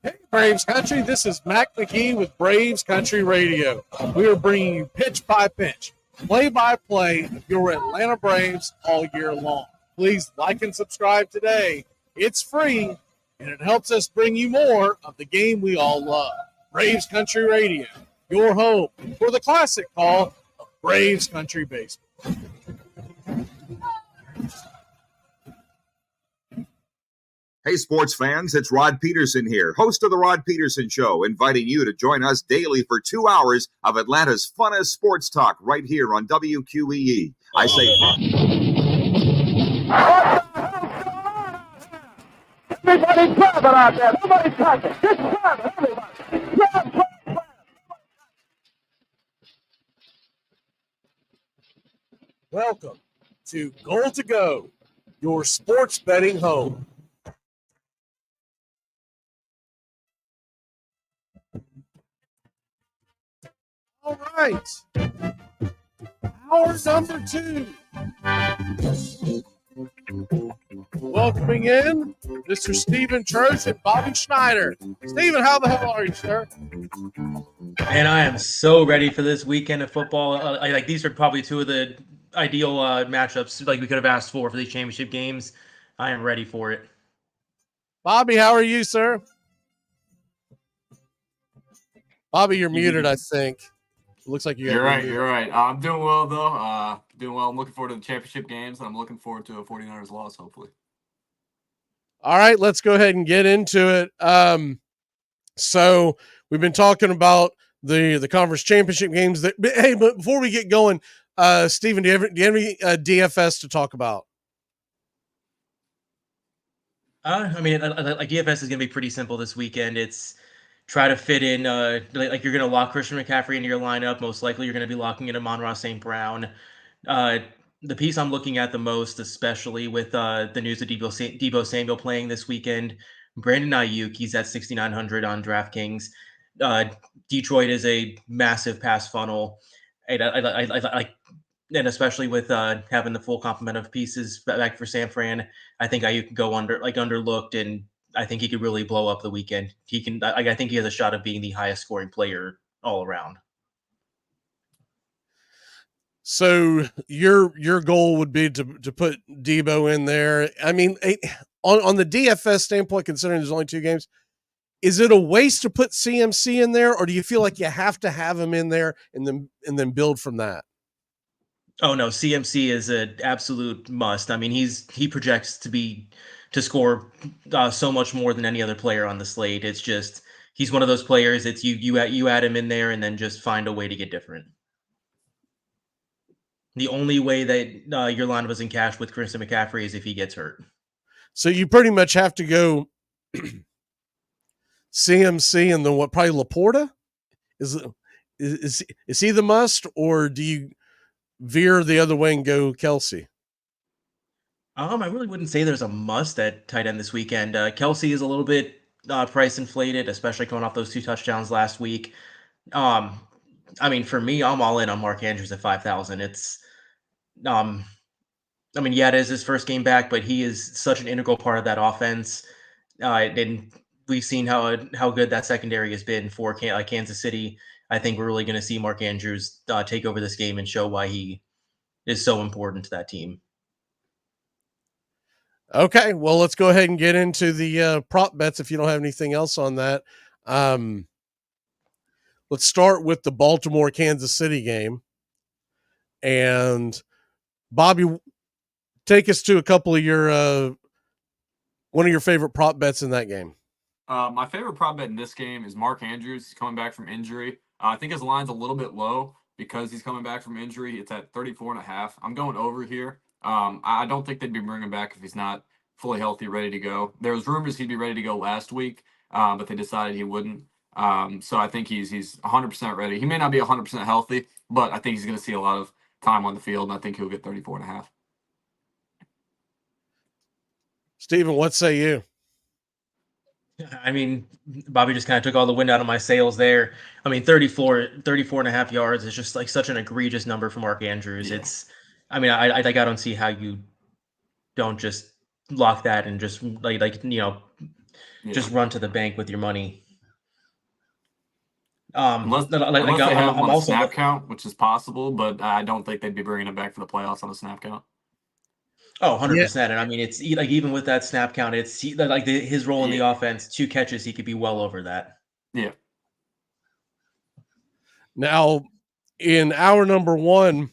Hey, Braves Country, this is Mac McKee with Braves Country Radio. We are bringing you pitch by pitch, play by play of your Atlanta Braves all year long. Please like and subscribe today. It's free, and it helps us bring you more of the game we all love. Braves Country Radio, your home for the classic call of Braves Country Baseball. Hey, sports fans, it's Rod Peterson here, host of The Rod Peterson Show, inviting you to join us daily for 2 hours of Atlanta's funnest sports talk right here on WQEE. I say Everybody grab it out there. Nobody touch it. Just grab it, everybody. Grab. Welcome to Goal to Go, your sports betting home. All right. Hour number 2. Welcoming in Mr. Stephen Church and Bobby Schneider. Stephen, how the hell are you, sir? And I am so ready for this weekend of football. These are probably two of the ideal matchups like we could have asked for these championship games. I am ready for it. Bobby, how are you, sir? Bobby, you're muted, I think. It looks like You're right. You're right. I'm doing well, though. Doing well. I'm looking forward to the championship games, and I'm looking forward to a 49ers loss, hopefully. All right, let's go ahead and get into it. So we've been talking about the conference championship games. But before we get going, Stephen, do you have any DFS to talk about? DFS is going to be pretty simple this weekend. It's try to fit in, you're going to lock Christian McCaffrey into your lineup. Most likely you're going to be locking in Amon-Ra St. Brown. The piece I'm looking at the most, especially with the news of Deebo Samuel playing this weekend, Brandon Ayuk, he's at 6,900 on DraftKings. Detroit is a massive pass funnel. And and especially with having the full complement of pieces back for San Fran, I think Ayuk can go underlooked, and I think he could really blow up the weekend. I think he has a shot of being the highest scoring player all around. So your goal would be to put Deebo in there. I mean, on the DFS standpoint, considering there's only 2 games, is it a waste to put CMC in there, or do you feel like you have to have him in there and then build from that? Oh no, CMC is an absolute must. I mean, he projects to score so much more than any other player on the slate. It's just he's one of those players. It's you add him in there and then just find a way to get different. The only way that your lineup is in cash with Christian McCaffrey is if he gets hurt. So you pretty much have to go CMC and then probably Laporta? Is he the must, or do you veer the other way and go Kelsey? I really wouldn't say there's a must at tight end this weekend. Kelsey is a little bit price inflated, especially coming off those 2 touchdowns last week. For me, I'm all in on Mark Andrews at 5,000. It's it is his first game back, but he is such an integral part of that offense. And we've seen how good that secondary has been for Kansas City. I think we're really going to see Mark Andrews take over this game and show why he is so important to that team. Okay, well, let's go ahead and get into the prop bets if you don't have anything else on that. Let's start with the Baltimore-Kansas City game. And Bobby, take us to a couple of your one of your favorite prop bets in that game. My favorite prop bet in this game is Mark Andrews. He's coming back from injury. I think his line's a little bit low because he's coming back from injury. It's at 34.5. I'm going over here. I don't think they'd be bringing him back if he's not fully healthy, ready to go. There was rumors he'd be ready to go last week, but they decided he wouldn't. So I think he's 100% ready. He may not be 100% healthy, but I think he's going to see a lot of time on the field, and I think he'll get 34.5. Stephen, what say you? I mean, Bobby just kind of took all the wind out of my sails there. I mean, 34 and a half yards is just like such an egregious number for Mark Andrews. Yeah. It's, I mean, I don't see how you don't just lock that and just just Yeah. run to the bank with your money. Unless they have him on a snap count, which is possible, but I don't think they'd be bringing him back for the playoffs on a snap count. Oh, Yeah. 100%. And I mean, it's like even with that snap count, his role in the Yeah. offense, 2 catches, he could be well over that. Yeah. Now, in hour number 1,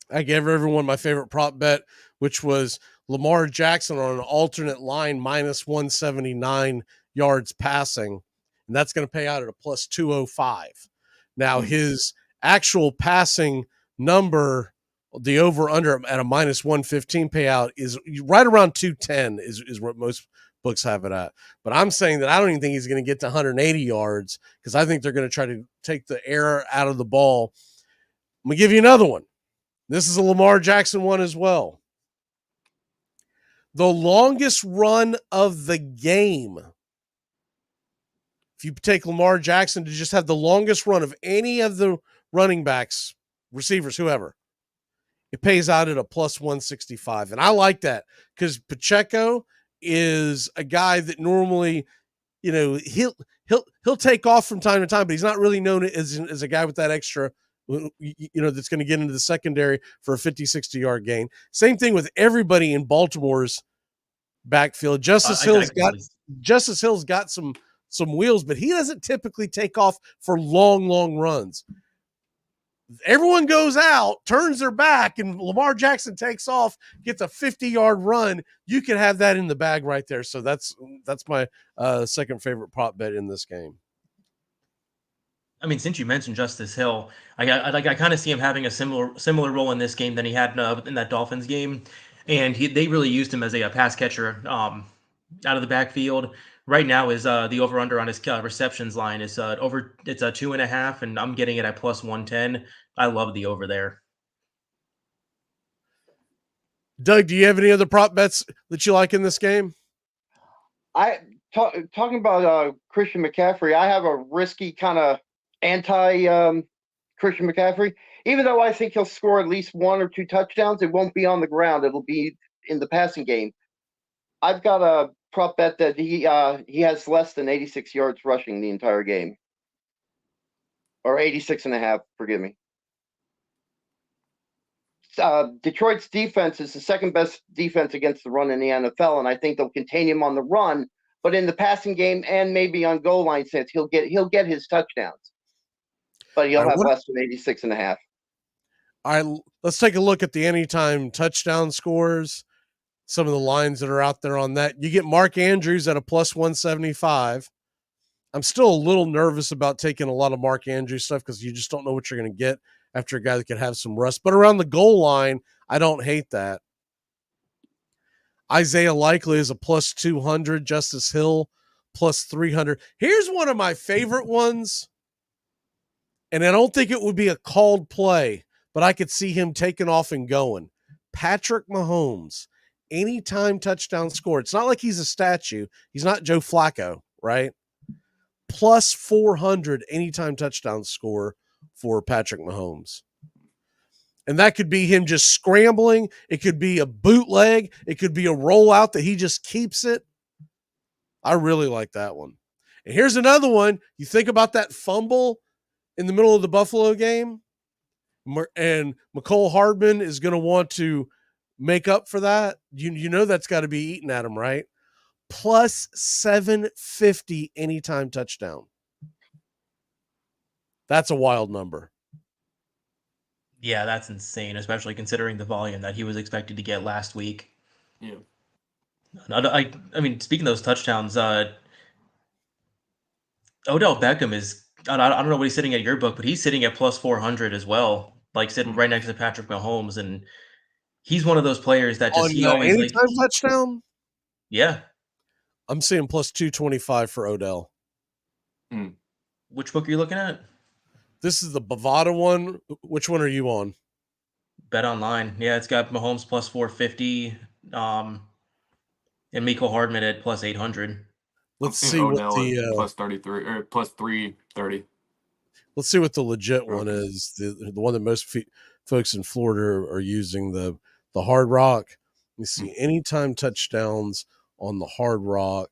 I gave everyone my favorite prop bet, which was Lamar Jackson on an alternate line minus 179 yards passing. And that's going to pay out at a plus 205. Now, his actual passing number, the over under at a minus 115 payout, is right around 210, is what most books have it at. But I'm saying that I don't even think he's going to get to 180 yards because I think they're going to try to take the air out of the ball. I'm going to give you another one. This is a Lamar Jackson one as well. The longest run of the game. If you take Lamar Jackson to just have the longest run of any of the running backs, receivers, whoever, it pays out at a plus 165. And I like that because Pacheco is a guy that normally, he'll take off from time to time, but he's not really known as a guy with that extra, that's going to get into the secondary for a 50, 60-yard gain. Same thing with everybody in Baltimore's backfield. Justice Hill's got some wheels, but he doesn't typically take off for long runs. Everyone goes out, turns their back, and Lamar Jackson takes off, gets a 50-yard run. You can have that in the bag right there. So that's my second favorite prop bet in this game. I mean, since you mentioned Justice Hill, I kind of see him having a similar role in this game than he had in that Dolphins game, and they really used him as a pass catcher out of the backfield. Right now is the over under on his receptions line is it's a 2.5, and I'm getting it at plus 110. I love the over there. Doug, do you have any other prop bets that you like in this game? Talking about Christian McCaffrey, I have a risky kind of anti Christian McCaffrey. Even though I think he'll score at least 1 or 2 touchdowns, it won't be on the ground. It'll be in the passing game. I've got a prop bet that he has less than 86 yards rushing the entire game, or 86.5. Forgive me. Detroit's defense is the second best defense against the run in the NFL, and I think they'll contain him on the run. But in the passing game and maybe on goal line sets, he'll get his touchdowns, but he'll have less than 86.5. All right, let's take a look at the anytime touchdown scores. Some of the lines that are out there on that. You get Mark Andrews at a plus 175. I'm still a little nervous about taking a lot of Mark Andrews stuff because you just don't know what you're going to get after a guy that could have some rust. But around the goal line, I don't hate that. Isaiah Likely is a plus 200. Justice Hill plus 300. Here's one of my favorite ones, and I don't think it would be a called play, but I could see him taking off and going. Patrick Mahomes, anytime touchdown score. It's not like he's a statue. He's not Joe Flacco, right? Plus 400 anytime touchdown score for Patrick Mahomes. And that could be him just scrambling. It could be a bootleg. It could be a rollout that he just keeps it. I really like that one. And here's another one. You think about that fumble in the middle of the Buffalo game, and McCole Hardman is going to want to make up for that. You know that's got to be eating at him, right? Plus 750 anytime touchdown. That's a wild number. Yeah, that's insane, especially considering the volume that he was expected to get last week. Yeah. I mean, speaking of those touchdowns, Odell Beckham is, I don't know what he's sitting at your book, but he's sitting at plus 400 as well, like sitting right next to Patrick Mahomes. And he's one of those players that just, On he always anytime touchdown? Yeah. I'm seeing plus 225 for Odell. Which book are you looking at? This is the Bovada one. Which one are you on? Bet Online. Yeah, it's got Mahomes plus 450, and Mecole Hardman at plus 800. Let's seeing see what Odell the at plus 33 or plus 330. let's see what the legit one Okay. is. The one that most folks in Florida are using, the Hard Rock. Let me see. Anytime touchdowns on the Hard Rock.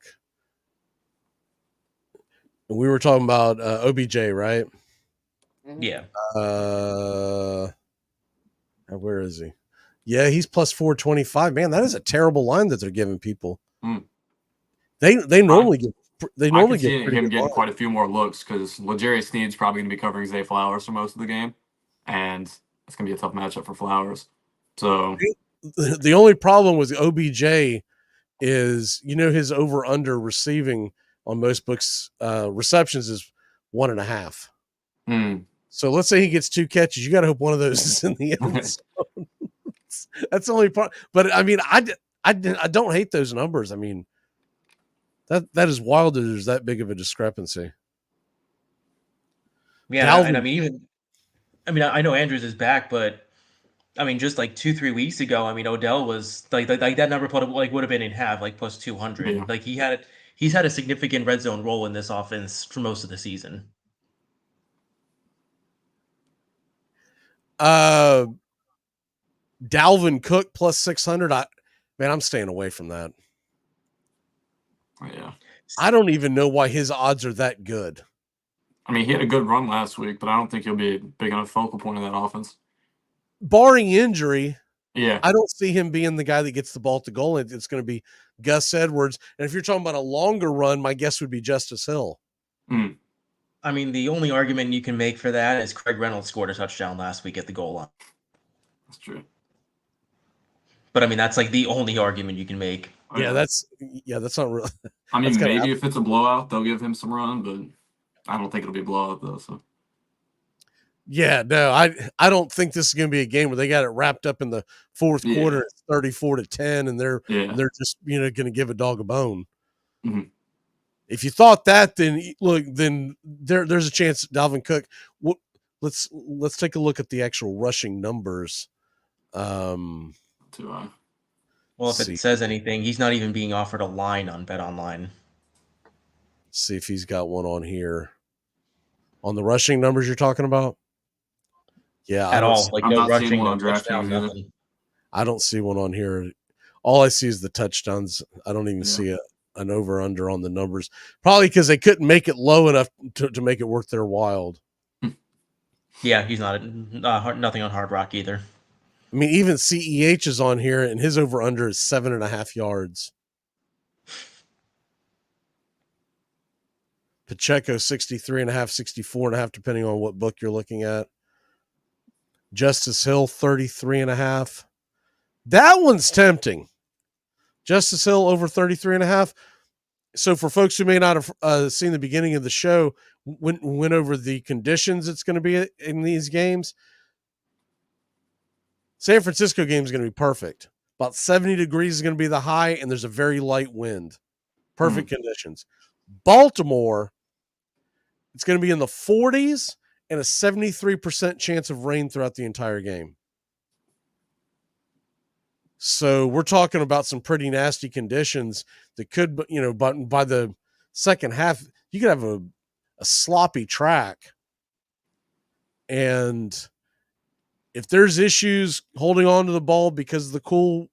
And we were talking about OBJ, right? Yeah. Where is he? Yeah, he's plus 425. Man, that is a terrible line that they're giving people. They normally get I could see pretty him good getting lines. quite a few more looks because L'Jarius Sneed's probably going to be covering Zay Flowers for most of the game, and it's going to be a tough matchup for Flowers. So The only problem with OBJ is, his over under receiving on most books receptions is 1.5. So let's say he gets 2 catches. You got to hope one of those is in the end zone. That's the only part. But I mean, I don't hate those numbers. I mean, that is wild that there's that big of a discrepancy. Yeah, and I mean, I know Andrews is back, but I mean, just like 2-3 weeks ago, I mean, Odell was like that number would have been in half, like plus 200. Yeah. Like he's had a significant red zone role in this offense for most of the season. Dalvin Cook plus 600. I'm staying away from that. Yeah. I don't even know why his odds are that good. I mean, he had a good run last week, but I don't think he'll be a big enough focal point of that offense. Barring injury, yeah, I don't see him being the guy that gets the ball at the goal. It's going to be Gus Edwards. And if you're talking about a longer run, my guess would be Justice Hill. I mean, the only argument you can make for that is Craig Reynolds scored a touchdown last week at the goal line. That's true. But I mean, that's like the only argument you can make. Yeah, that's not real. I mean, maybe if it's a blowout, they'll give him some run, but I don't think it'll be a blowout though. So. Yeah, no, I don't think this is going to be a game where they got it wrapped up in the fourth quarter at 34-10, and they're just going to give a dog a bone. Mm-hmm. If you thought that, then there's a chance that Dalvin Cook. Let's take a look at the actual rushing numbers. Well, if it says anything, he's not even being offered a line on BetOnline. See if he's got one on here. On the rushing numbers you're talking about? Yeah, at all. Like no rushing, no touchdown, nothing. I don't see one on here. All I see is the touchdowns. I don't even see an over under on the numbers. Probably because they couldn't make it low enough to make it worth their while. Yeah, he's not nothing on Hard Rock either. I mean, even CEH is on here, and his over under is 7.5 yards. Pacheco 63.5, 64.5, depending on what book you're looking at. Justice Hill 33.5. That one's tempting. Justice Hill over 33.5. So for folks who may not have seen the beginning of the show, went over the conditions it's going to be in these games. San Francisco game is going to be perfect. About 70 degrees is going to be the high, and there's a very light wind. Perfect conditions. Baltimore, it's going to be in the 40s and a 73% chance of rain throughout the entire game. So we're talking about some pretty nasty conditions that could, but by the second half, you could have a sloppy track. And if there's issues holding on to the ball because of the cool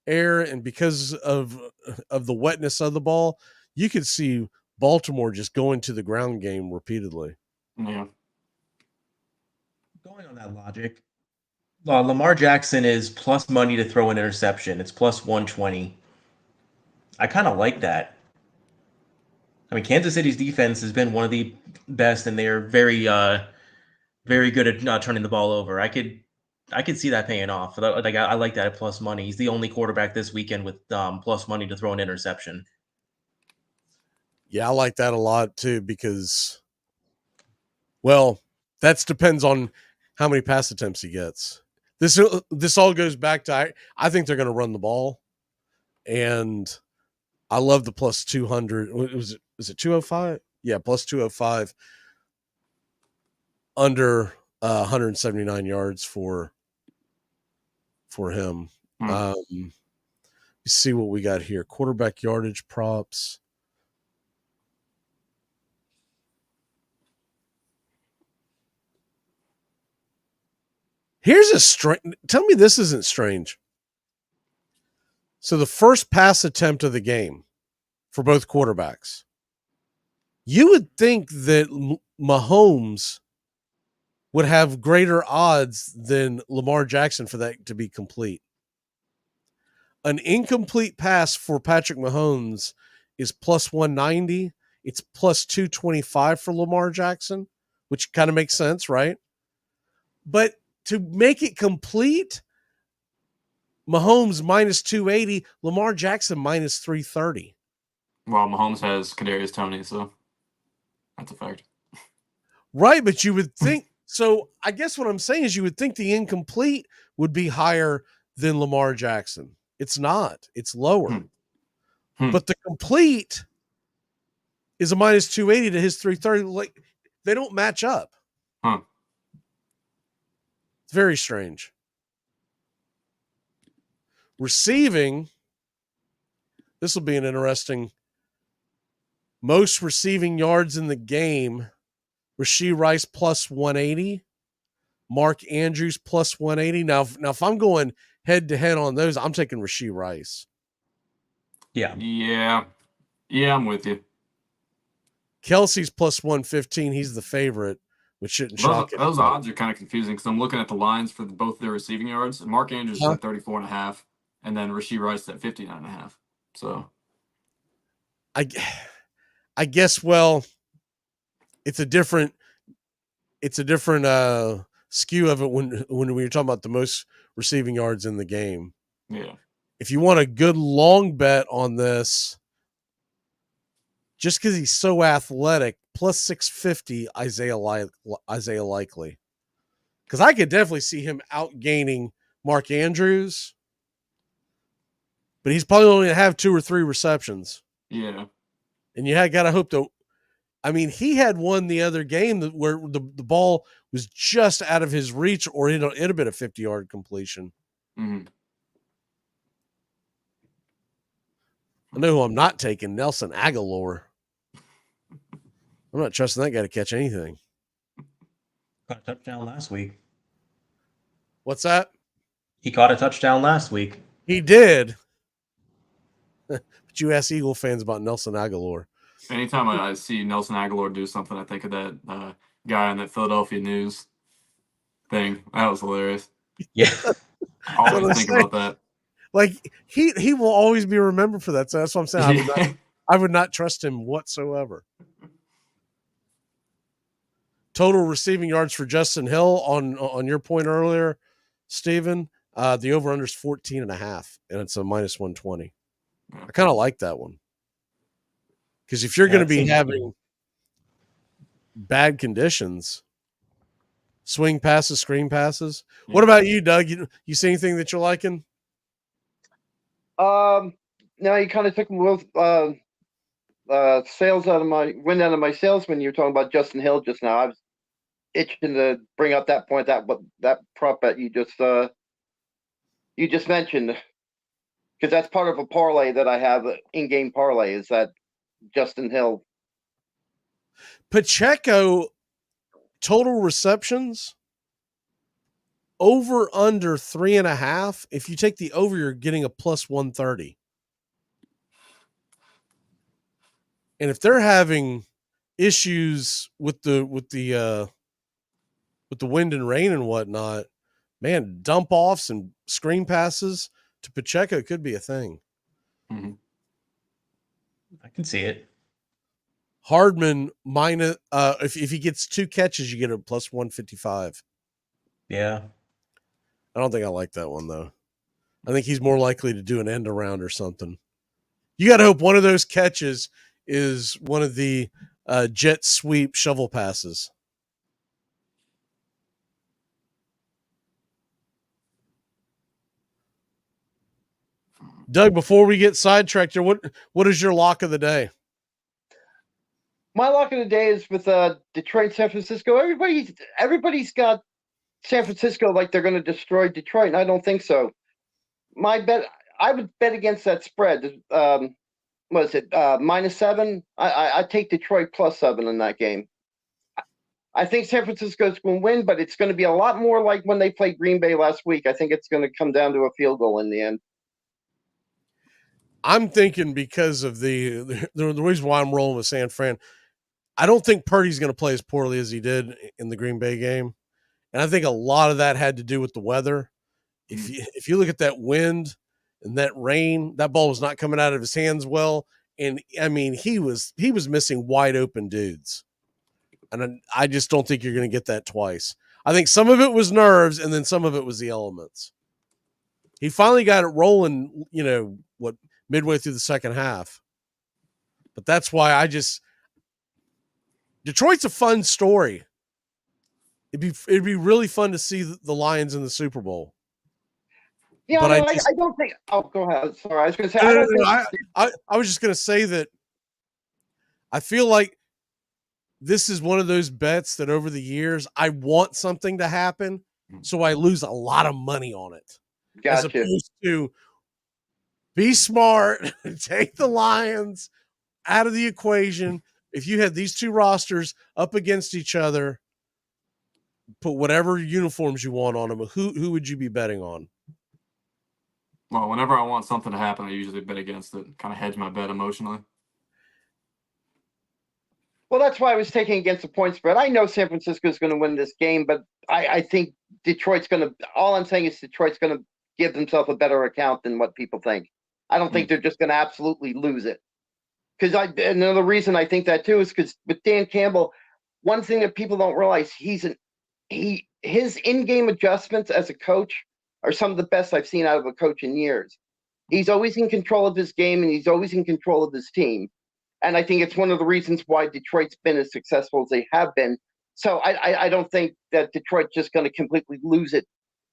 air and because of the wetness of the ball, you could see Baltimore just going to the ground game repeatedly. Yeah. Going on that logic, Lamar Jackson is plus money to throw an interception. It's plus 120. I kind of like that. I mean, Kansas City's defense has been one of the best, and they're very, very good at not turning the ball over. I could see that paying off. Like I like that at plus money. He's the only quarterback this weekend with plus money to throw an interception. Yeah, I like that a lot too because, well, that depends on how many pass attempts he gets. This all goes back to I think they're going to run the ball, and I love the plus 200. Was it 205? Yeah, plus 205 under 179 yards for him. You see what we got here. Quarterback yardage props. Here's a strange. Tell me this isn't strange. So the first pass attempt of the game for both quarterbacks. You would think that Mahomes would have greater odds than Lamar Jackson for that to be complete. An incomplete pass for Patrick Mahomes is plus 190. It's plus 225 for Lamar Jackson, which kind of makes sense, right? But to make it complete, Mahomes minus 280, Lamar Jackson minus 330. Well, Mahomes has Kadarius Toney, so that's a fact. Right, but you would think so. I guess what I'm saying is you would think the incomplete would be higher than Lamar Jackson. It's not. It's lower. But the complete is a minus 280 to his 330. Like, they don't match up. Huh. It's very strange. Receiving, this will be an interesting. Most receiving yards in the game, Rashee Rice plus 180, Mark Andrews plus 180. Now, if I'm going head to head on those, I'm taking Rashee Rice. Yeah, I'm with you. Kelsey's plus 115. He's the favorite, which shouldn't shock it. Those odds are kind of confusing because I'm looking at the lines for both their receiving yards. And Mark Andrews is at 34.5, and then Rashee Rice at 59.5. So, I guess. Well, it's a different skew of it when we're talking about the most receiving yards in the game. Yeah. If you want a good long bet on this, just because he's so athletic, plus 650 Isaiah Likely. Because I could definitely see him outgaining Mark Andrews, but he's probably only going to have 2 or 3 receptions. Yeah. And you got to hope that. I mean, he had one the other game where the ball was just out of his reach, or it'd have been a 50-yard completion. Mm-hmm. I know who I'm not taking, Nelson Aguilar. I'm not trusting that guy to catch anything. Caught a touchdown last week. What's that? He caught a touchdown last week. He did. But you ask Eagle fans about Nelson Aguilar. Anytime I see Nelson Aguilar do something, I think of that guy on that Philadelphia News thing. That was hilarious. Yeah. I always think about that. Like, he will always be remembered for that. So that's what I'm saying. I would not trust him whatsoever. Total receiving yards for Justin Hill on your point earlier, Steven. The over-under is 14.5, and it's a minus 120. I kind of like that one. Because if you're going to be having bad conditions, swing passes, screen passes. Yeah. What about you, Doug? You see anything that you're liking? No, you kind of took sales out of my sails when you were talking about Justin Hill just now. I was itching to bring up that point, that prop bet you just mentioned, because that's part of a parlay that I have, in-game parlay, is that Justin Hill. Pacheco, total receptions, over under 3.5. If you take the over, you're getting a plus 130. And if they're having issues with the wind and rain and whatnot, man, dump offs and screen passes to Pacheco could be a thing. Mm-hmm. I can see it. Hardman minus if he gets 2 catches, you get a plus 155. Yeah. I don't think I like that one though. I think he's more likely to do an end around or something. You got to hope one of those catches is one of the jet sweep shovel passes. Doug, before we get sidetracked here, what is your lock of the day? My lock of the day is with Detroit, San Francisco. Everybody's got San Francisco like they're going to destroy Detroit, and I don't think so. My bet, I would bet against that spread. What is it? -7. I take Detroit +7 in that game. I think San Francisco's going to win, but it's going to be a lot more like when they played Green Bay last week. I think it's going to come down to a field goal in the end. I'm thinking because of the reason why I'm rolling with San Fran, I don't think Purdy's going to play as poorly as he did in the Green Bay game. And I think a lot of that had to do with the weather. If you look at that wind and that rain, that ball was not coming out of his hands well. And I mean, he was missing wide open dudes. And I just don't think you're going to get that twice. I think some of it was nerves and then some of it was the elements. He finally got it rolling, midway through the second half. But that's why Detroit's a fun story. It'd be really fun to see the Lions in the Super Bowl. Yeah, but I don't think. Oh, go ahead. Sorry, I was going to say. I was just going to say that I feel like this is one of those bets that over the years I want something to happen, so I lose a lot of money on it. Gotcha. As opposed to be smart, take the Lions out of the equation. If you had these two rosters up against each other, put whatever uniforms you want on them. Who would you be betting on? Well, whenever I want something to happen, I usually bet against it, kind of hedge my bet emotionally. Well, that's why I was taking against the point spread. I know San Francisco is going to win this game, but I think Detroit's going to – all I'm saying is Detroit's going to give themselves a better account than what people think. I don't think they're just going to absolutely lose it. Another reason I think that too is because with Dan Campbell, one thing that people don't realize, his in-game adjustments as a coach are some of the best I've seen out of a coach in years. He's always in control of his game, and he's always in control of his team. And I think it's one of the reasons why Detroit's been as successful as they have been. So I don't think that Detroit's just going to completely lose it.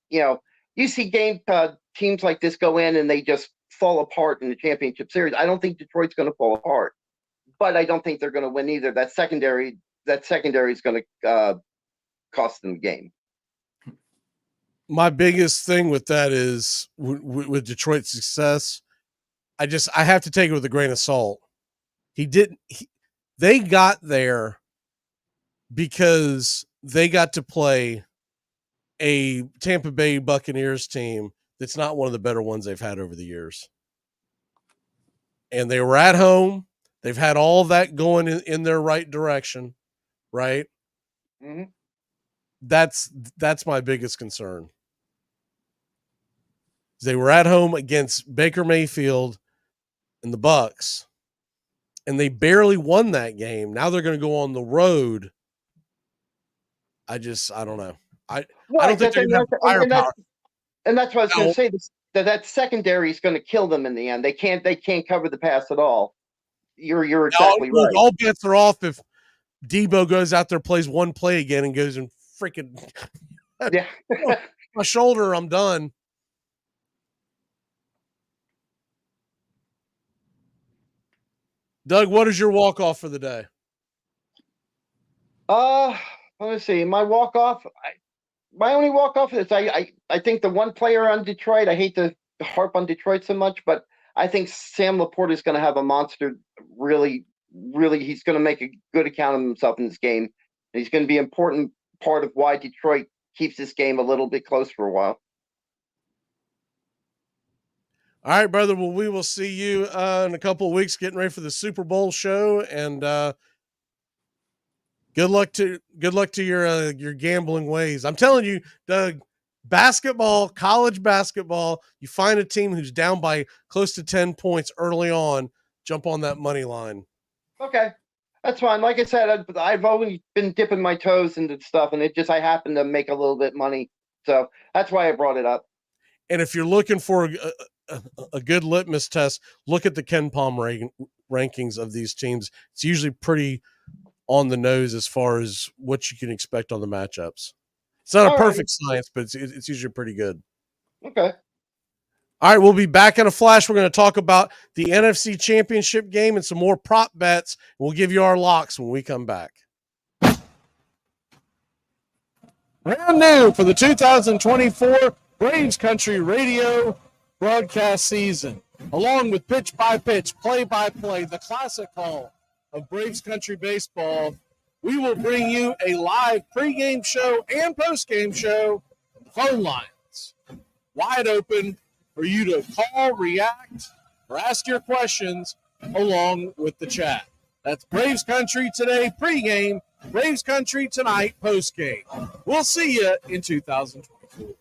You see teams like this go in and they just fall apart in the championship series. I don't think Detroit's going to fall apart, but I don't think they're going to win either. That secondary is going to cost them the game. My biggest thing with that is with Detroit's success, I have to take it with a grain of salt. They got there because they got to play a Tampa Bay Buccaneers team that's not one of the better ones they've had over the years. And they were at home. They've had all that going in their right direction, right? Mm-hmm. That's my biggest concern. They were at home against Baker Mayfield and the Bucs, and they barely won that game. Now they're going to go on the road. I don't know. I don't think they're going to have firepower. And that's what I was going to say. That secondary is going to kill them in the end. They can't cover the pass at all. You're exactly right. All bets are off if Debo goes out there, plays one play again, and goes and freaking my shoulder. I'm done. Doug, what is your walk off for the day? Let me see. My walk off. My only walk off is I think the one player on Detroit. I hate to harp on Detroit so much, but I think Sam Laporta is going to have a monster. Really, he's going to make a good account of himself in this game. He's going to be an important part of why Detroit keeps this game a little bit close for a while. All right, brother. Well, we will see you in a couple of weeks getting ready for the Super Bowl show, and good luck to your gambling ways. I'm telling you, Doug, college basketball, you find a team who's down by close to 10 points early on, jump on that money line. Okay, that's fine. Like I said, I've always been dipping my toes into stuff, and I happen to make a little bit of money, so that's why I brought it up. And if you're looking for a good litmus test, look at the Ken Palm rankings of these teams. It's usually pretty on the nose as far as what you can expect on the matchups. It's not a perfect science, but it's usually pretty good. Okay. All right, we'll be back in a flash. We're going to talk about the NFC Championship game and some more prop bets. We'll give you our locks when we come back. Brand new for the 2024 Braves Country Radio broadcast season, along with pitch-by-pitch, play-by-play, the classic call of Braves Country Baseball. we will bring you a live pregame show and postgame show. The phone lines wide open for you to call, react, or ask your questions along with the chat. That's Braves Country today pregame, Braves Country tonight postgame. We'll see you in 2024.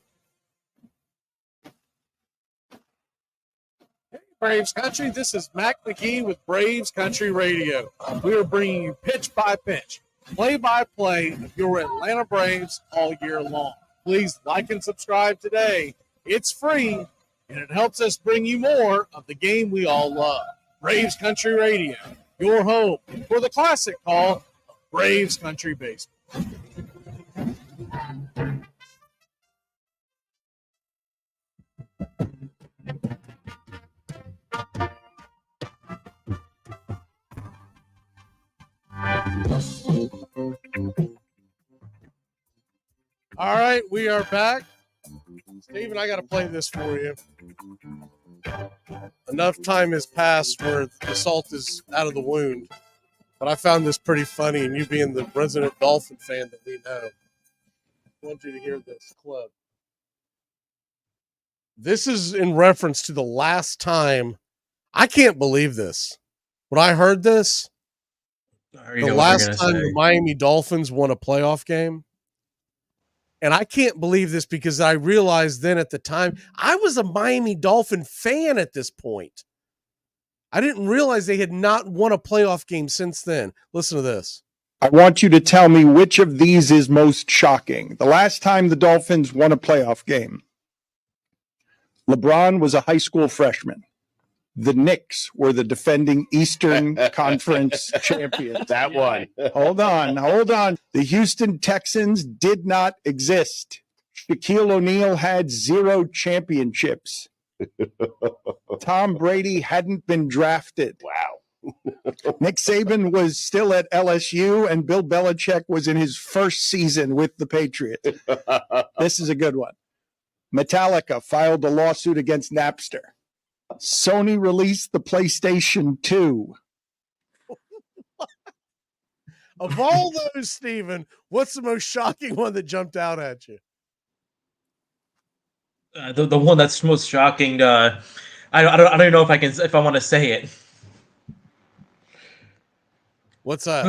Hey, Braves Country, this is Mac McGee with Braves Country Radio. We are bringing you pitch by pitch, play by play of your Atlanta Braves all year long. Please like and subscribe today. It's free, and it helps us bring you more of the game we all love. Braves Country Radio, your home for the classic call of Braves Country Baseball. All right, we are back. Steven, I got to play this for you. Enough time has passed where the salt is out of the wound, but I found this pretty funny, and you being the resident Dolphin fan that we know, I want you to hear this clip. This is in reference to the last time. I can't believe this. When I heard this, the last time the Miami Dolphins won a playoff game, and I can't believe this because I realized then at the time, I was a Miami Dolphin fan at this point. I didn't realize they had not won a playoff game since then. Listen to this. I want you to tell me which of these is most shocking. The last time the Dolphins won a playoff game, LeBron was a high school freshman. The Knicks were the defending Eastern Conference champions. That one. Hold on. The Houston Texans did not exist. Shaquille O'Neal had 0 championships. Tom Brady hadn't been drafted. Wow. Nick Saban was still at LSU, and Bill Belichick was in his first season with the Patriots. This is a good one. Metallica filed a lawsuit against Napster. Sony released the PlayStation 2. Of all those, Steven, what's the most shocking one that jumped out at you? The one that's most shocking. I don't even know if I want to say it. What's that?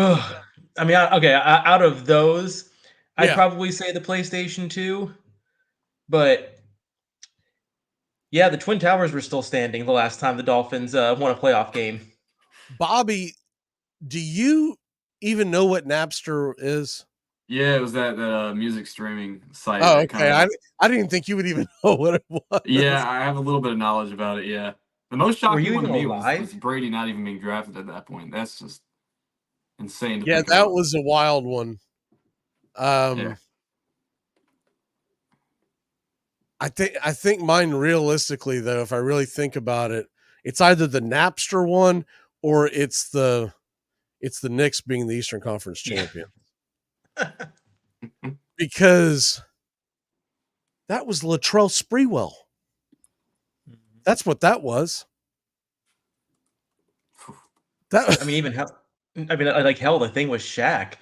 I mean, okay. Out of those, I'd Yeah. probably say the PlayStation 2, but. Yeah, the Twin Towers were still standing the last time the Dolphins won a playoff game. Bobby, do you even know what Napster is? Yeah, it was that music streaming site. Oh, that okay. I didn't think you would even know what it was. Yeah, I have a little bit of knowledge about it, yeah. The most shocking you one to even me alive? was Brady not even being drafted at that point. That's just insane to Yeah, think that about. was a wild one. Yeah. I think mine realistically though, if I really think about it, it's either the Napster one or it's the Knicks being the Eastern Conference champion. Because that was Latrell Sprewell. That's what that was. I mean, like hell, the thing was Shaq.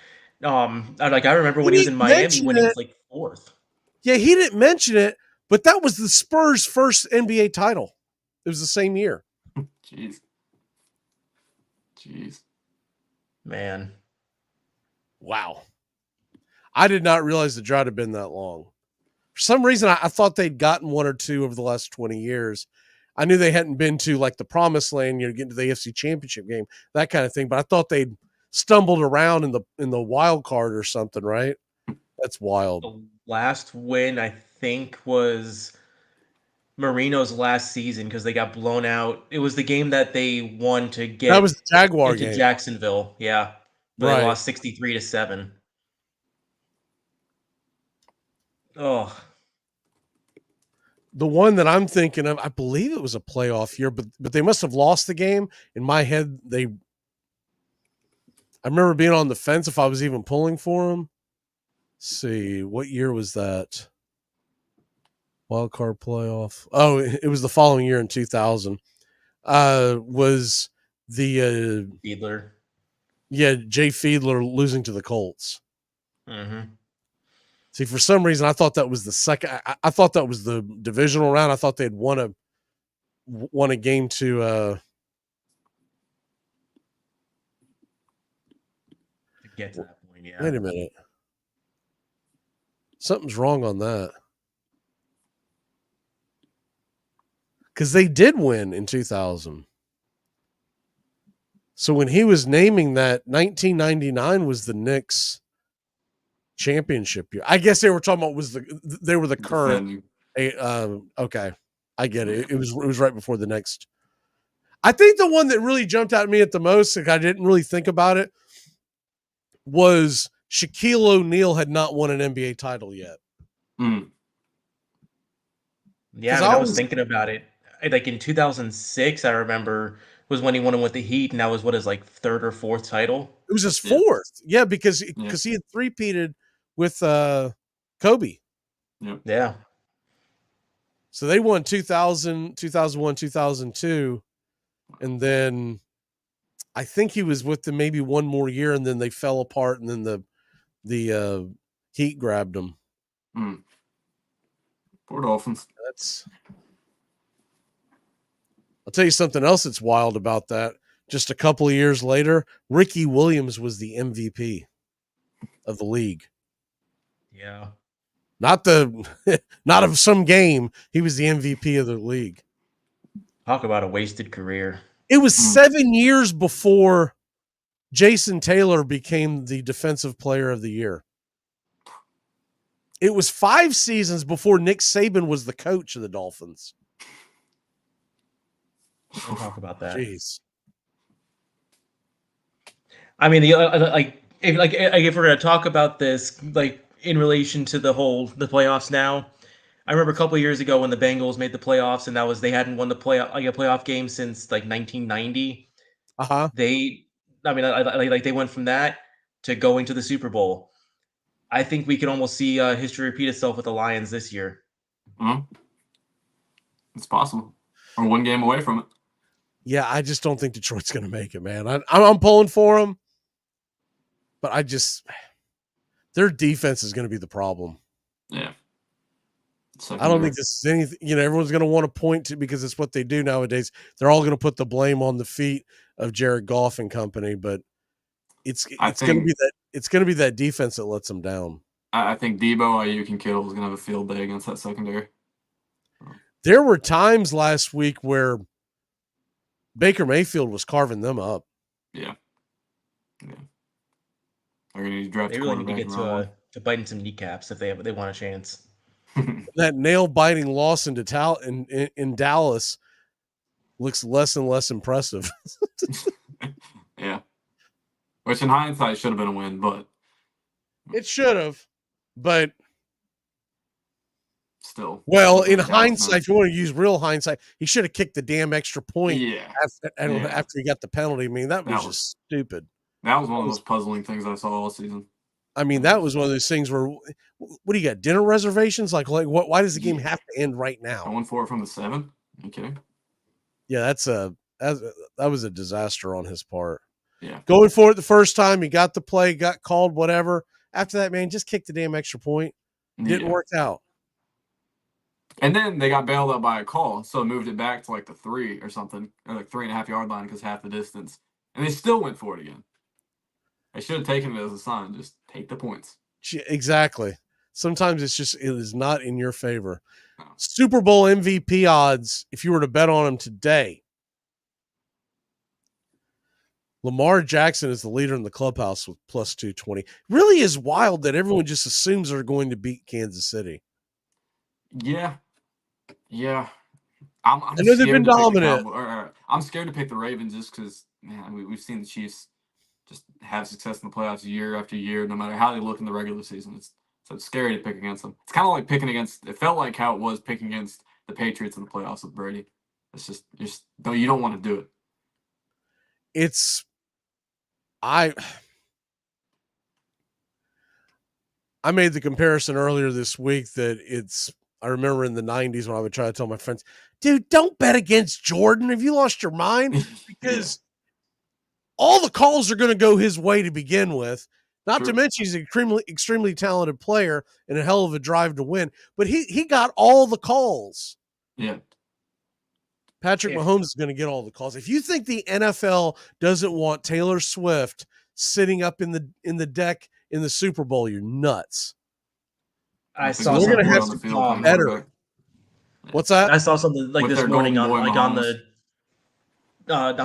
I remember when he was in Miami winning like 4th. Yeah, he didn't mention it, but that was the Spurs' first NBA title. It was the same year. Jeez. Man. Wow. I did not realize the drought had been that long. For some reason, I thought they'd gotten one or two over the last 20 years. I knew they hadn't been to like the promised land, get into the AFC Championship game, that kind of thing. But I thought they'd stumbled around in the wild card or something, right? That's wild. The last win, I think, was Marino's last season because they got blown out. It was the game that they won to get that was the Jaguar into game. Jacksonville. Yeah. But right. They lost 63-7. Oh. The one that I'm thinking of, I believe it was a playoff year, but they must have lost the game. In my head, I remember being on the fence if I was even pulling for them. Let's see, what year was that? Wild card playoff. Oh, it was the following year in 2000. Was the Fiedler? Yeah, Jay Fiedler losing to the Colts. Mm-hmm. See, for some reason, I thought that was the second. I thought that was the divisional round. I thought they'd won a game to get to that point. Yeah. Wait a minute. Something's wrong on that. Because they did win in 2000. So when he was naming that, 1999 was the Knicks championship year. I guess they were talking about they were the current. Okay, I get it. It was right before the next. I think the one that really jumped out at me at the most, like I didn't really think about it, was Shaquille O'Neal had not won an NBA title yet. Yeah, I was thinking about it. Like in 2006, I remember was when he won with the Heat, and that was what his like third or fourth title. It was his fourth, because he had three-peated with Kobe. Yeah. So they won 2000, 2001, 2002, and then I think he was with them maybe one more year, and then they fell apart, and then the Heat grabbed him. Poor Dolphins. I'll tell you something else that's wild about that. Just a couple of years later, Ricky Williams was the MVP of the league. Yeah. Not of some game. He was the MVP of the league. Talk about a wasted career. It was 7 years before Jason Taylor became the defensive player of the year. It was 5 seasons before Nick Saban was the coach of the Dolphins. We'll talk about that. Jeez. I mean, if we're gonna talk about this, like in relation to the playoffs now, I remember a couple of years ago when the Bengals made the playoffs, and they hadn't won a playoff game since like 1990. They went from that to going to the Super Bowl. I think we can almost see history repeat itself with the Lions this year. It's possible. We're one game away from it. Yeah, I just don't think Detroit's going to make it, man. I'm pulling for them, but their defense is going to be the problem. Yeah. I don't think this is anything, everyone's going to want to point to, because it's what they do nowadays. They're all going to put the blame on the feet of Jared Goff and company, but it's going to be that defense that lets them down. I think Debo, Ayuk, and Kittle is going to have a field day against that secondary. There were times last week where Baker Mayfield was carving them up. Yeah. They're going to draft. They really need to get to biting some kneecaps if they want a chance. That nail-biting loss in Dallas looks less and less impressive. Yeah. Which in hindsight should have been a win, but it should have. But still. Well, in hindsight, if you want to use real hindsight, he should have kicked the damn extra point after he got the penalty. I mean, that was just stupid. That was one of those puzzling things I saw all season. I mean, that was one of those things where, what do you got, dinner reservations? Like what? Why does the game have to end right now? Going for it from the 7? Are you kidding? Yeah, that was a disaster on his part. Yeah. Going for it the first time, he got the play, got called, whatever. After that, man, just kick the damn extra point. Didn't work out. And then they got bailed out by a call, so moved it back to like the 3 or something, or like 3.5 yard line because half the distance. And they still went for it again. They should have taken it as a sign. Just take the points. Exactly. Sometimes it is not in your favor. No. Super Bowl MVP odds, if you were to bet on them today, Lamar Jackson is the leader in the clubhouse with plus 220. Really is wild that everyone just assumes they're going to beat Kansas City. Yeah. I know they've been dominant. I'm scared to pick the Ravens just because, man, we've seen the Chiefs just have success in the playoffs year after year, no matter how they look in the regular season. So it's scary to pick against them. It's kind of like picking against. It felt like how it was picking against the Patriots in the playoffs with Brady. It's just you don't want to do it. I made the comparison earlier this week that I remember in the 90s when I would try to tell my friends, dude, don't bet against Jordan. Have you lost your mind? Because all the calls are going to go his way to begin with. Not True. to mention he's an extremely talented player and a hell of a drive to win. But he got all the calls. Yeah. Patrick Mahomes is going to get all the calls. If you think the NFL doesn't want Taylor Swift sitting up in the deck in the Super Bowl, you're nuts. I saw we're going to have on the to field be better. What's that? I saw something like With this their morning golden boy on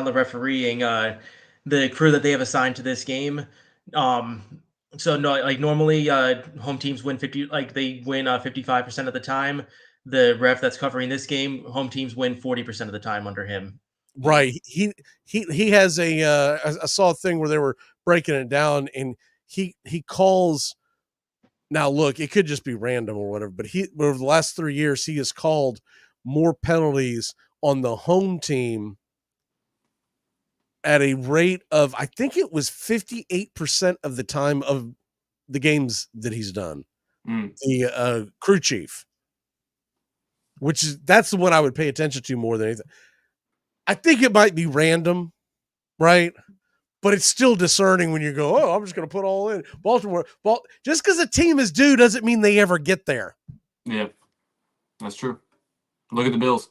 the refereeing, the crew that they have assigned to this game. So no, like normally home teams win 55% of the time. The ref that's covering this game, home teams win 40% of the time under him. Right. He has I saw a thing where they were breaking it down, and he calls. Now look, it could just be random or whatever, but over the last 3 years he has called more penalties on the home team at a rate of, I think it was 58% of the time of the games that he's done. The crew chief, that's the one I would pay attention to more than anything. I think it might be random, right? But it's still discerning when you go, oh, I'm just going to put all in. Baltimore, just because a team is due doesn't mean they ever get there. Yeah, that's true. Look at the Bills.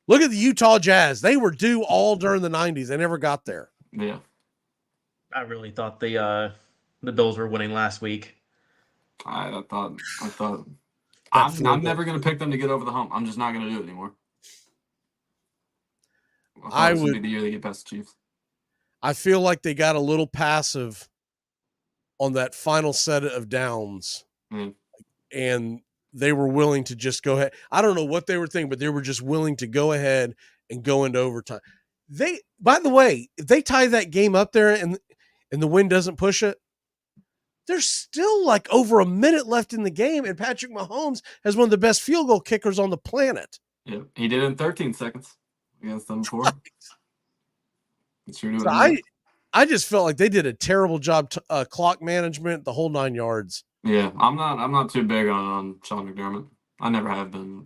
Look at the Utah Jazz. They were due all during the 90s. They never got there. Yeah. I really thought the Bills were winning last week. I thought I'm never going to pick them to get over the hump. I'm just not going to do it anymore. I would be the year they get past the Chiefs. I feel like they got a little passive on that final set of downs, and they were willing to just go ahead. I don't know what they were thinking, but they were just willing to go ahead and go into overtime. By the way, if they tie that game up there and the wind doesn't push it, there's still like over a minute left in the game, and Patrick Mahomes has one of the best field goal kickers on the planet. Yeah, he did it in 13 seconds against them before. So I just felt like they did a terrible job clock management, the whole 9 yards. Yeah, I'm not too big on Sean McDermott. I never have been.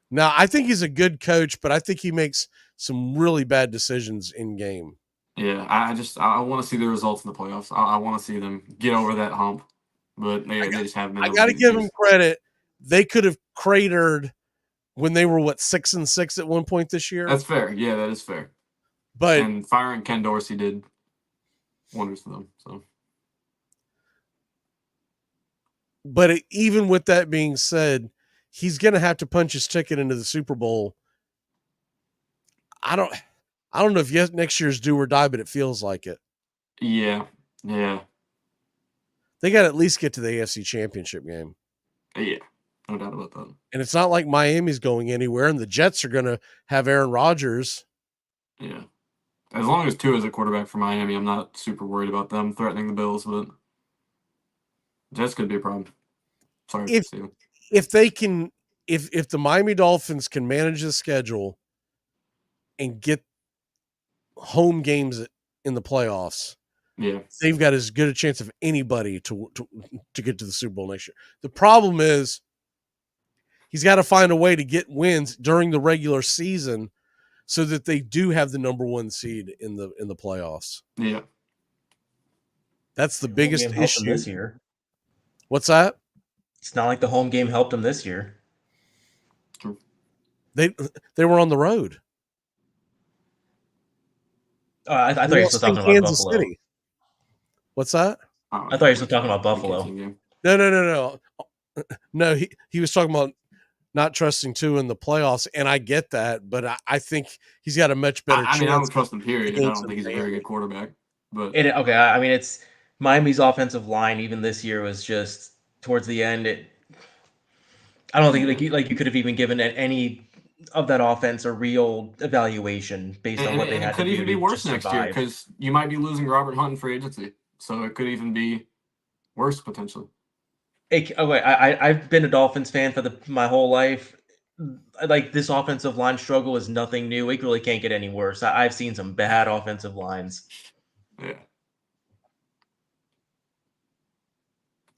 Now, I think he's a good coach, but I think he makes some really bad decisions in game. Yeah, I want to see the results in the playoffs. I want to see them get over that hump, but they just haven't been. I got to give them credit. They could have cratered when they were 6-6 at one point this year. That's fair. Yeah, that is fair. And firing Ken Dorsey did wonders for them. So, but even with that being said, he's going to have to punch his ticket into the Super Bowl. I don't know if next year's do or die, but it feels like it. Yeah. They got to at least get to the AFC Championship game. Yeah, no doubt about that. And it's not like Miami's going anywhere, and the Jets are going to have Aaron Rodgers. Yeah. As long as Tua is a quarterback for Miami, I'm not super worried about them threatening the Bills, but Jets could be a problem. Sorry. If they can, if the Miami Dolphins can manage the schedule and get home games in the playoffs, they've got as good a chance of anybody to get to the Super Bowl next year. The problem is he's got to find a way to get wins during the regular season so that they do have the number 1 seed in the playoffs. Yeah. That's the biggest issue this year. What's that? It's not like the home game helped them this year. True. They were on the road. I thought you were still talking about Kansas Buffalo. City. What's that? I thought you were still talking about Buffalo. No. No, he was talking about not trusting Tua in the playoffs, and I get that, but I think he's got a much better chance. I don't trust him, period. I don't think he's a very good quarterback. But it's Miami's offensive line even this year was just towards the end. I don't think you could have even given any of that offense a real evaluation based on what they had to do. It could even be worse next year survive. because you might be losing Robert Hunt in free agency, so it could even be worse potentially. I've been a Dolphins fan for my whole life. Like, this offensive line struggle is nothing new. It really can't get any worse. I've seen some bad offensive lines. Yeah.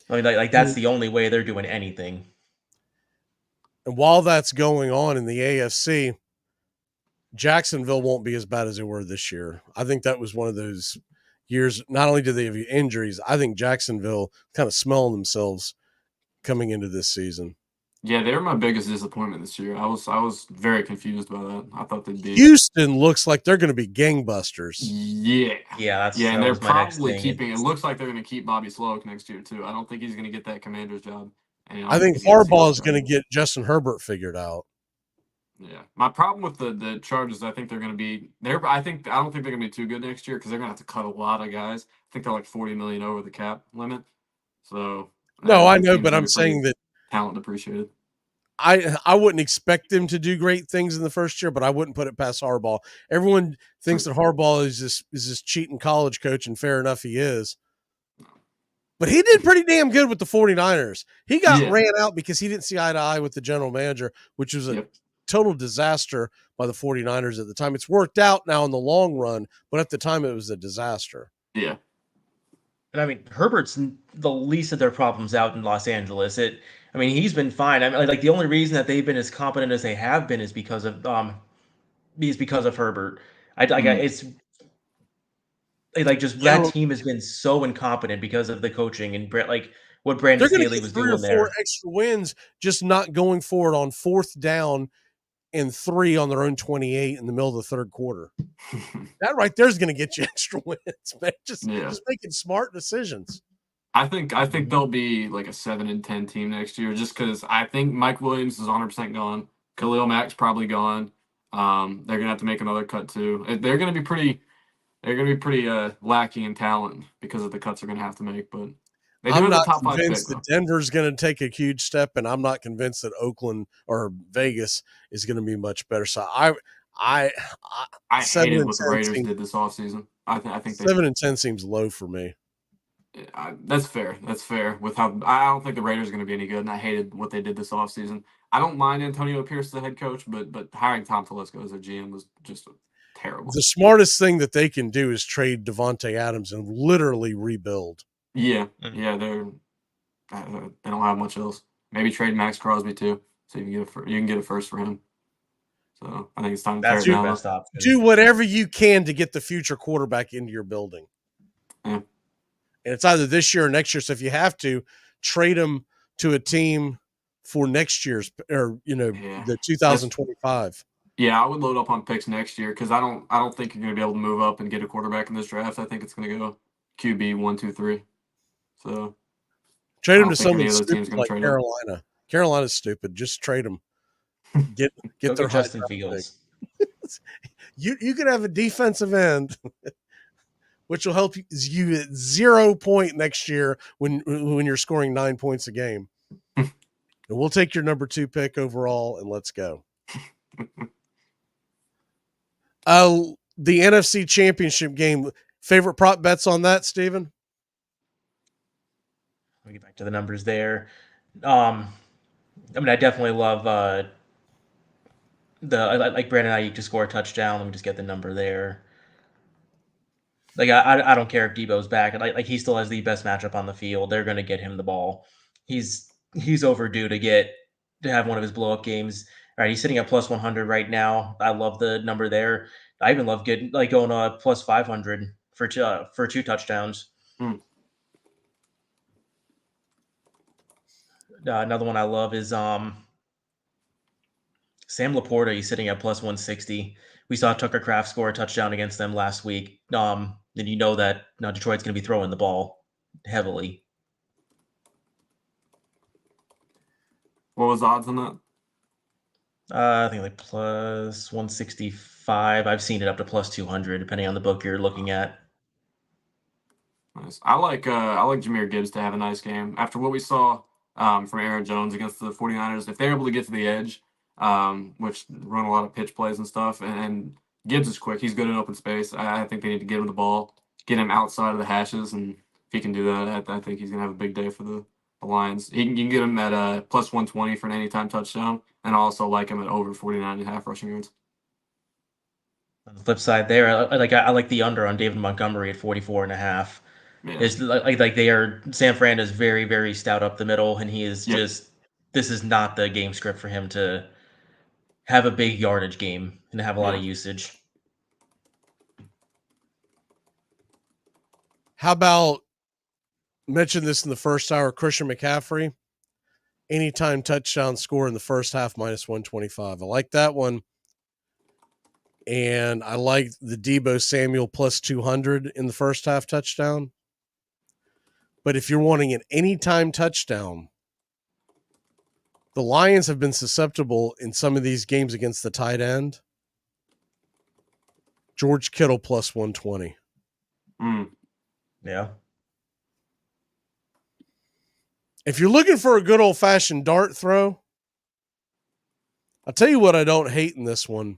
I mean, that's the only way they're doing anything. And while that's going on in the AFC, Jacksonville won't be as bad as they were this year. I think that was one of those years. Not only did they have injuries, I think Jacksonville kind of smelling themselves coming into this season. Yeah, they were my biggest disappointment this year. I was very confused by that. I thought they'd be Houston looks like they're going to be gangbusters. Yeah. Yeah, Yeah, and that they're was my next probably thing. keeping it looks like they're gonna keep Bobby Sloak next year too. I don't think he's gonna get that commander's job. And I think he's gonna see Harbaugh his is going to job. get Justin Herbert figured out. Yeah. My problem with the Chargers, I think they're gonna be I don't think they're gonna be too good next year because they're gonna have to cut a lot of guys. I think they're like 40 million over the cap limit. So No, I that know, team's but gonna I'm be pretty saying that talent depreciated. I wouldn't expect them to do great things in the first year, but I wouldn't put it past Harbaugh. Everyone thinks that Harbaugh is this cheating college coach, and fair enough, he is. But he did pretty damn good with the 49ers. He got ran out because he didn't see eye to eye with the general manager, which was a total disaster by the 49ers at the time. It's worked out now in the long run, but at the time it was a disaster. Yeah. And I mean, Herbert's the least of their problems out in Los Angeles. He's been fine. I mean, like the only reason that they've been as competent as they have been is because of Herbert. It's like just that team has been so incompetent because of the coaching and what Brandon They're going to Staley get was 3 or doing 4 there. extra wins, just not going for it on 4th down and 3 on their own 28 in the middle of the third quarter. That right there is going to get you extra wins, man. Just making smart decisions. I think they'll be like a 7-10 team next year, just because I think Mike Williams is 100% gone. Khalil Mack's probably gone. They're gonna have to make another cut too. They're gonna be pretty lacking in talent because of the cuts they're gonna have to make. But they do I'm have the not top 5 pick. convinced that Denver's going to take a huge step, and I'm not convinced that Oakland or Vegas is going to be much better. So I hated what the Raiders did this offseason. I think 7-10 seems low for me. That's fair. That's fair. With how I don't think the Raiders are going to be any good, and I hated what they did this offseason. I don't mind Antonio Pierce as the head coach, but hiring Tom Telesco as a GM was just terrible. The smartest thing that they can do is trade Devontae Adams and literally rebuild. Yeah, yeah, they don't have much else. Maybe trade Max Crosby too, so you can get a first for him. So I think it's time to tear it down. Best option. Do whatever you can to get the future quarterback into your building. Yeah. And it's either this year or next year. So if you have to, trade him to a team for next year's or the 2025. Yeah, I would load up on picks next year because I don't think you're going to be able to move up and get a quarterback in this draft. I think it's going to go QB 1, 2, 3. So trade him to someone stupid like Carolina. Up. Carolina's stupid. Just trade him. Get their Justin Fields. You could have a defensive end, which will help you at 0 point next year when you're scoring 9 points a game. And we'll take your number 2 pick overall, and let's go. The NFC Championship game. Favorite prop bets on that, Steven? Let me get back to the numbers there. I definitely love like Brandon Ayuk to score a touchdown. Let me just get the number there. Like I don't care if Debo's back. Like he still has the best matchup on the field. They're going to get him the ball. He's overdue to have one of his blow up games. All right, he's sitting at plus 100 right now. I love the number there. I even love going plus 500 for 2 touchdowns. Another one I love is Sam Laporta. He's sitting at plus 160. We saw Tucker Kraft score a touchdown against them last week. And you know that Detroit's going to be throwing the ball heavily. What was the odds on that? I think like plus 165. I've seen it up to plus 200, depending on the book you're looking at. Nice. I like Jahmyr Gibbs to have a nice game. After what we saw from Aaron Jones against the 49ers, if they're able to get to the edge, which run a lot of pitch plays and stuff, and Gibbs is quick. He's good in open space. I think they need to get him the ball, get him outside of the hashes, and if he can do that, I think he's going to have a big day for the Lions. You can get him at plus 120 for an anytime touchdown, and I also like him at over 49.5 rushing yards. On the flip side there, I like the under on David Montgomery at 44.5. Yeah. It's like San Fran is very, very stout up the middle, and he is this is not the game script for him to have a big yardage game and have a lot of usage. How about mention this in the first hour? Christian McCaffrey, anytime touchdown score in the first half, minus 125. I like that one. And I like the Deebo Samuel plus 200 in the first half touchdown. But if you're wanting an anytime touchdown, the Lions have been susceptible in some of these games against the tight end. George Kittle plus 120. Yeah. If you're looking for a good old-fashioned dart throw, I'll tell you what I don't hate in this one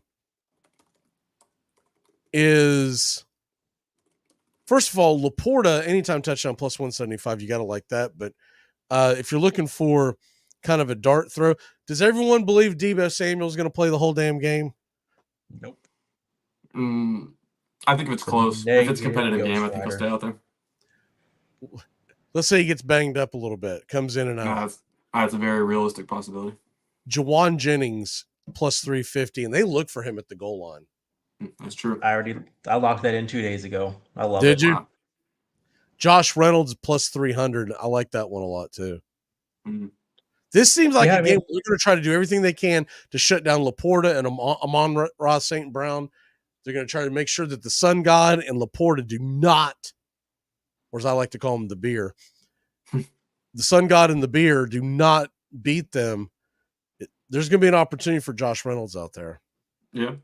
is, first of all, Laporta, anytime touchdown plus 175, you got to like that. But if you're looking for kind of a dart throw, does everyone believe Deebo Samuel is going to play the whole damn game? Nope. I think if it's close, if it's a competitive game, I think he'll stay out there. Let's say he gets banged up a little bit, comes in and out. That's a very realistic possibility. Jawan Jennings plus 350, and they look for him at the goal line. That's true. I locked that in 2 days ago. I love it. Did you? Wow. Josh Reynolds plus 300. I like that one a lot too. This seems like a game where they're going to try to do everything they can to shut down Laporta and Amon-Ra St. Brown. They're going to try to make sure that the Sun God and Laporta do not, or as I like to call them, the beer. The Sun God and the beer do not beat them. There's going to be an opportunity for Josh Reynolds out there. Yeah.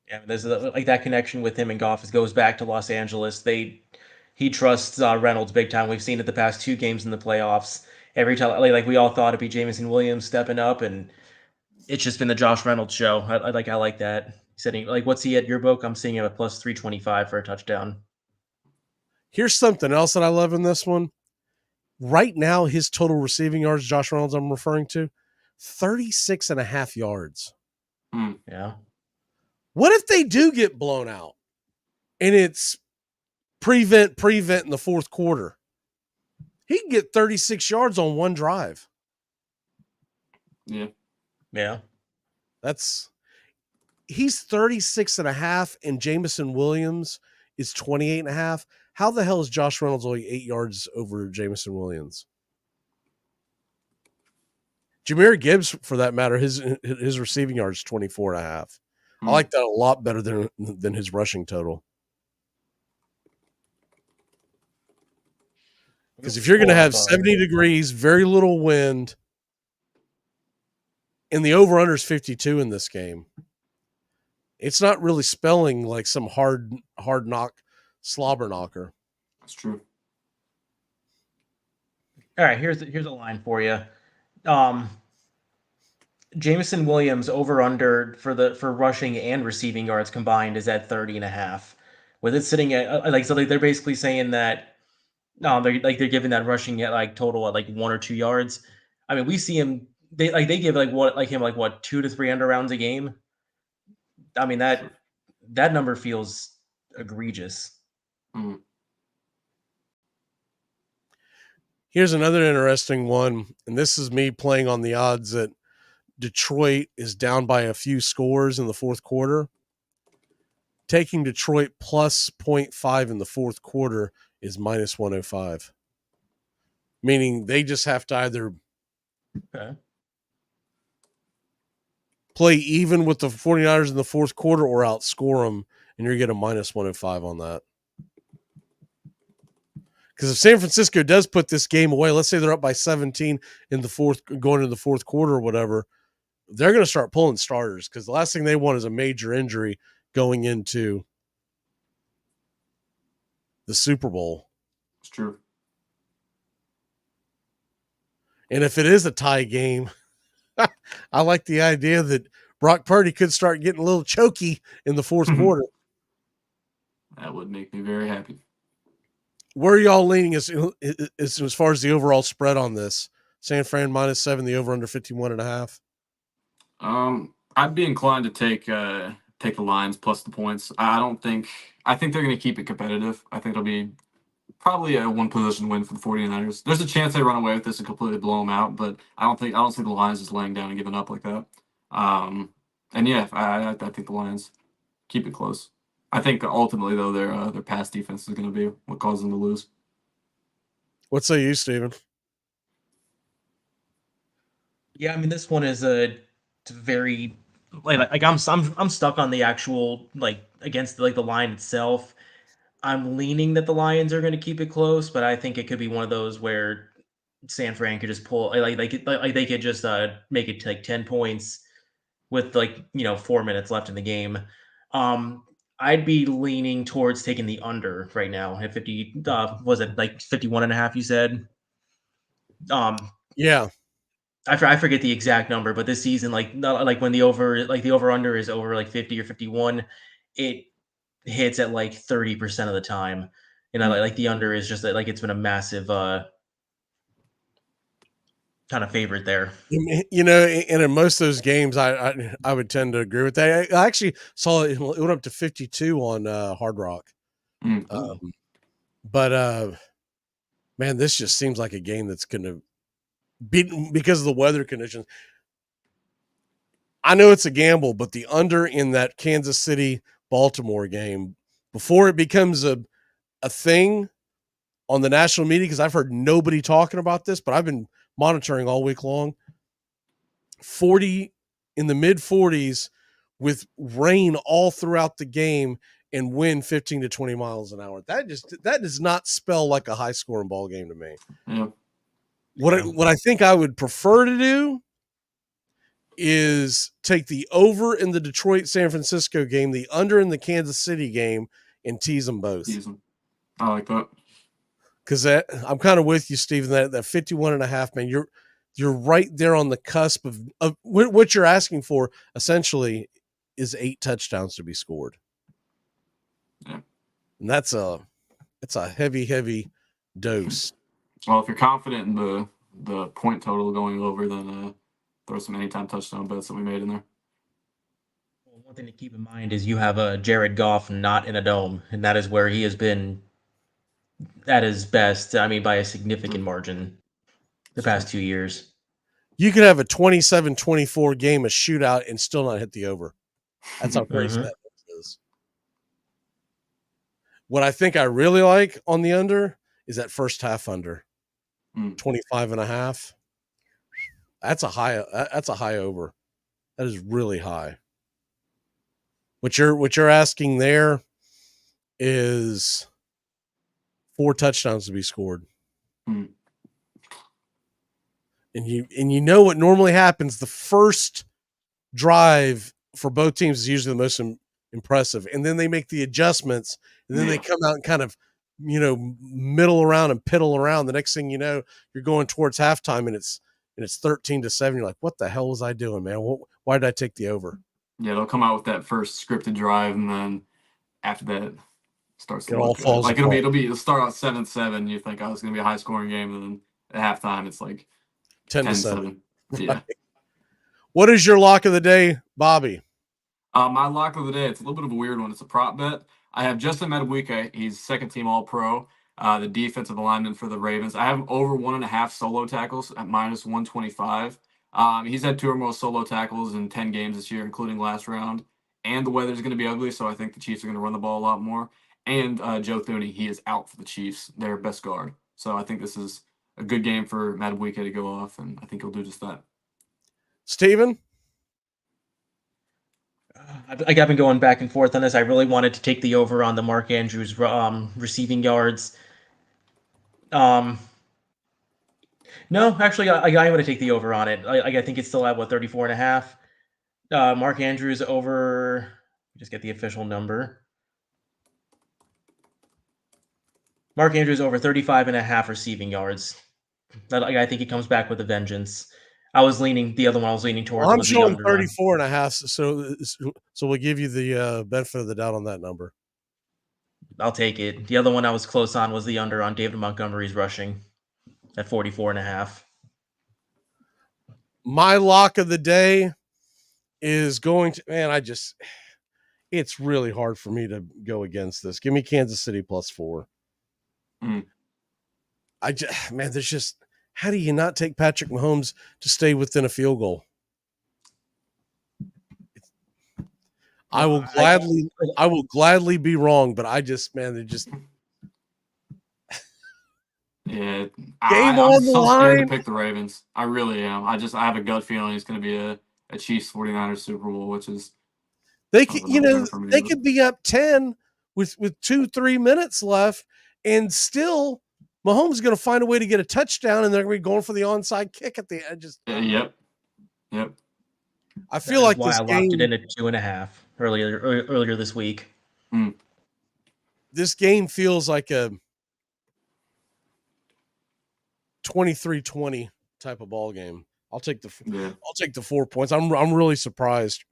Yeah, there's like that connection with him and Goff goes back to Los Angeles. He trusts Reynolds big time. We've seen it the past 2 games in the playoffs. Every time, like we all thought it'd be Jameson Williams stepping up, and it's just been the Josh Reynolds show. I like that. Setting like, what's he at your book? I'm seeing him at plus 325 for a touchdown. Here's something else that I love in this one. Right now, his total receiving yards, Josh Reynolds, I'm referring to, 36.5 yards. Yeah. What if they do get blown out and it's prevent in the fourth quarter? He can get 36 yards on one drive. Yeah. Yeah. He's 36.5 and Jameson Williams is 28.5. How the hell is Josh Reynolds only 8 yards over Jameson Williams? Jahmyr Gibbs, for that matter, his receiving yards 24.5. I like that a lot better than his rushing total. Because if you're going to have 70 degrees, very little wind, and the over-under is 52 in this game, it's not really spelling like some hard knock slobber knocker. That's true. All right, here's a line for you. Jameson Williams over under for rushing and receiving yards combined is at 30.5. With it sitting at they're basically saying that they're giving that rushing at like total at like 1 or 2 yards. I mean, we see him they give 2 to 3 under rounds a game. I mean that number feels egregious. Here's another interesting one, and this is me playing on the odds that Detroit is down by a few scores in the fourth quarter. Taking Detroit plus 0.5 in the fourth quarter is minus 105. Meaning they just have to either play even with the 49ers in the fourth quarter or outscore them, and you're getting minus 105 on that. Because if San Francisco does put this game away, let's say they're up by 17 in the fourth, going into the fourth quarter or whatever, they're going to start pulling starters because the last thing they want is a major injury going into the Super Bowl. It's true. And if it is a tie game, I like the idea that Brock Purdy could start getting a little choky in the fourth quarter. That would make me very happy. Where are y'all leaning as far as the overall spread on this? San Fran minus 7, the over under 51.5. I'd be inclined to take the Lions plus the points. I think they're going to keep it competitive. I think it'll be probably a one position win for the 49ers. There's a chance they run away with this and completely blow them out, but I don't see the Lions just laying down and giving up like that. And yeah, I think the Lions keep it close. I think ultimately though their pass defense is going to be what causes them to lose. What say you, Steven? Yeah, I mean this one is a very like I'm stuck on the actual like against like the line itself. I'm leaning that the Lions are going to keep it close, but I think it could be one of those where San Fran could just pull like they could just make it to like 10 points with 4 minutes left in the game. Um, I'd be leaning towards taking the under right now at 50. Was it like 51 and a half? You said. Yeah. I forget the exact number, but this season, like not like when the over under is over like 50 or 51, it hits at like 30% of the time. And I like the under is just like it's been a massive kind of favorite there. And in most of those games, I would tend to agree with that. I actually saw it went up to 52 on Hard Rock. But man, this just seems like a game that's going to be because of the weather conditions. I know it's a gamble, but the under in that Kansas City Baltimore game before it becomes a thing on the national media, because I've heard nobody talking about this, but I've been monitoring all week long. 40 in the mid 40s with rain all throughout the game and wind 15 to 20 miles an hour. That does not spell like a high scoring ball game to me. Yeah. What I think I would prefer to do is take the over in the Detroit San Francisco game, the under in the Kansas City game, and tease them both. I like that. Because I'm kind of with you, Steven, that 51 and a half, man, you're right there on the cusp of what you're asking for essentially is 8 touchdowns to be scored. Yeah. And that's a heavy dose. Well, if you're confident in the point total going over, then throw some anytime touchdown bets that we made in there. Well, one thing to keep in mind is you have a Jared Goff not in a dome, and that is where he has been at his best. I mean, by a significant margin the past 2 years. You could have a 27-24 game, a shootout, and still not hit the over. That's how crazy that is. What I think I really like on the under is that first half under 25 and a half. That's a high over. That is really high. What you're asking there is 4 touchdowns to be scored. And you know what normally happens, the first drive for both teams is usually the most impressive, and then they make the adjustments, and then they come out and kind of middle around and piddle around. The next thing you know, you're going towards halftime and it's 13-7. You're like, what the hell was I doing, man? Why did I take the over? Yeah, they'll come out with that first scripted drive, and then after that starts to all falls like it'll start out 7-7. You think, oh, it's gonna be a high scoring game, and then at halftime it's like 10-7. Yeah. What is your lock of the day, Bobby? My lock of the day, it's a little bit of a weird one. It's a prop bet. I have Justin Madubuike. He's second team All Pro, the defensive lineman for the Ravens. I have him over 1.5 solo tackles at -125. He's had 2 or more solo tackles in 10 games this year, including last round. And the weather's going to be ugly, so I think the Chiefs are going to run the ball a lot more. And Joe Thuney, he is out for the Chiefs, their best guard. So I think this is a good game for Madubuike to go off, and I think he'll do just that. Steven? I've been going back and forth on this. I really wanted to take the over on the Mark Andrews receiving yards. No, actually, I'm going to take the over on it. I think it's still at 34 and a half. Mark Andrews over. Just get the official number. Mark Andrews over 35 and a half receiving yards. I think he comes back with a vengeance. I was leaning the other one. I was leaning towards. I'm showing 34 and a half. So we'll give you the benefit of the doubt on that number. I'll take it. The other one I was close on was the under on David Montgomery's rushing at 44 and a half. My lock of the day is going to, man, it's really hard for me to go against this. Give me Kansas City +4. There's just, how do you not take Patrick Mahomes to stay within a field goal? I will gladly be wrong, but I just, man, they're just Yeah, game I'm on the so scared to line. pick the Ravens. I really am. I have a gut feeling it's going to be a Chiefs 49ers Super Bowl, which is They kind could, of a no-brainer for me, they but- could be up 10 with 2-3 minutes left, and still Mahomes is going to find a way to get a touchdown, and they're going to be going for the onside kick at the end. Yep. I feel like why this I locked game it in at 2.5 earlier this week. This game feels like a 23-20 type of ball game. I'll take the 4 points. I'm really surprised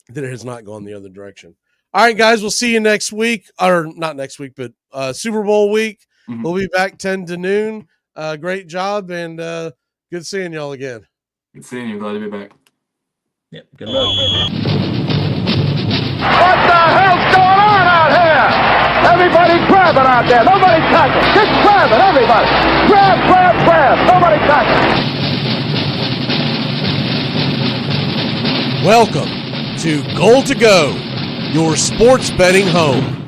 that it has not gone the other direction. All right, guys, we'll see you next week, or not next week, but Super Bowl week. Mm-hmm. We'll be back 10 to noon. Great job, and good seeing y'all again. Good seeing you. Glad to be back. Yep. Good luck. What the hell's going on out here? Everybody grab it out there. Nobody tackle. Just grab it, everybody. Grab. Nobody tackle. Welcome to Goal to Go, your sports betting home.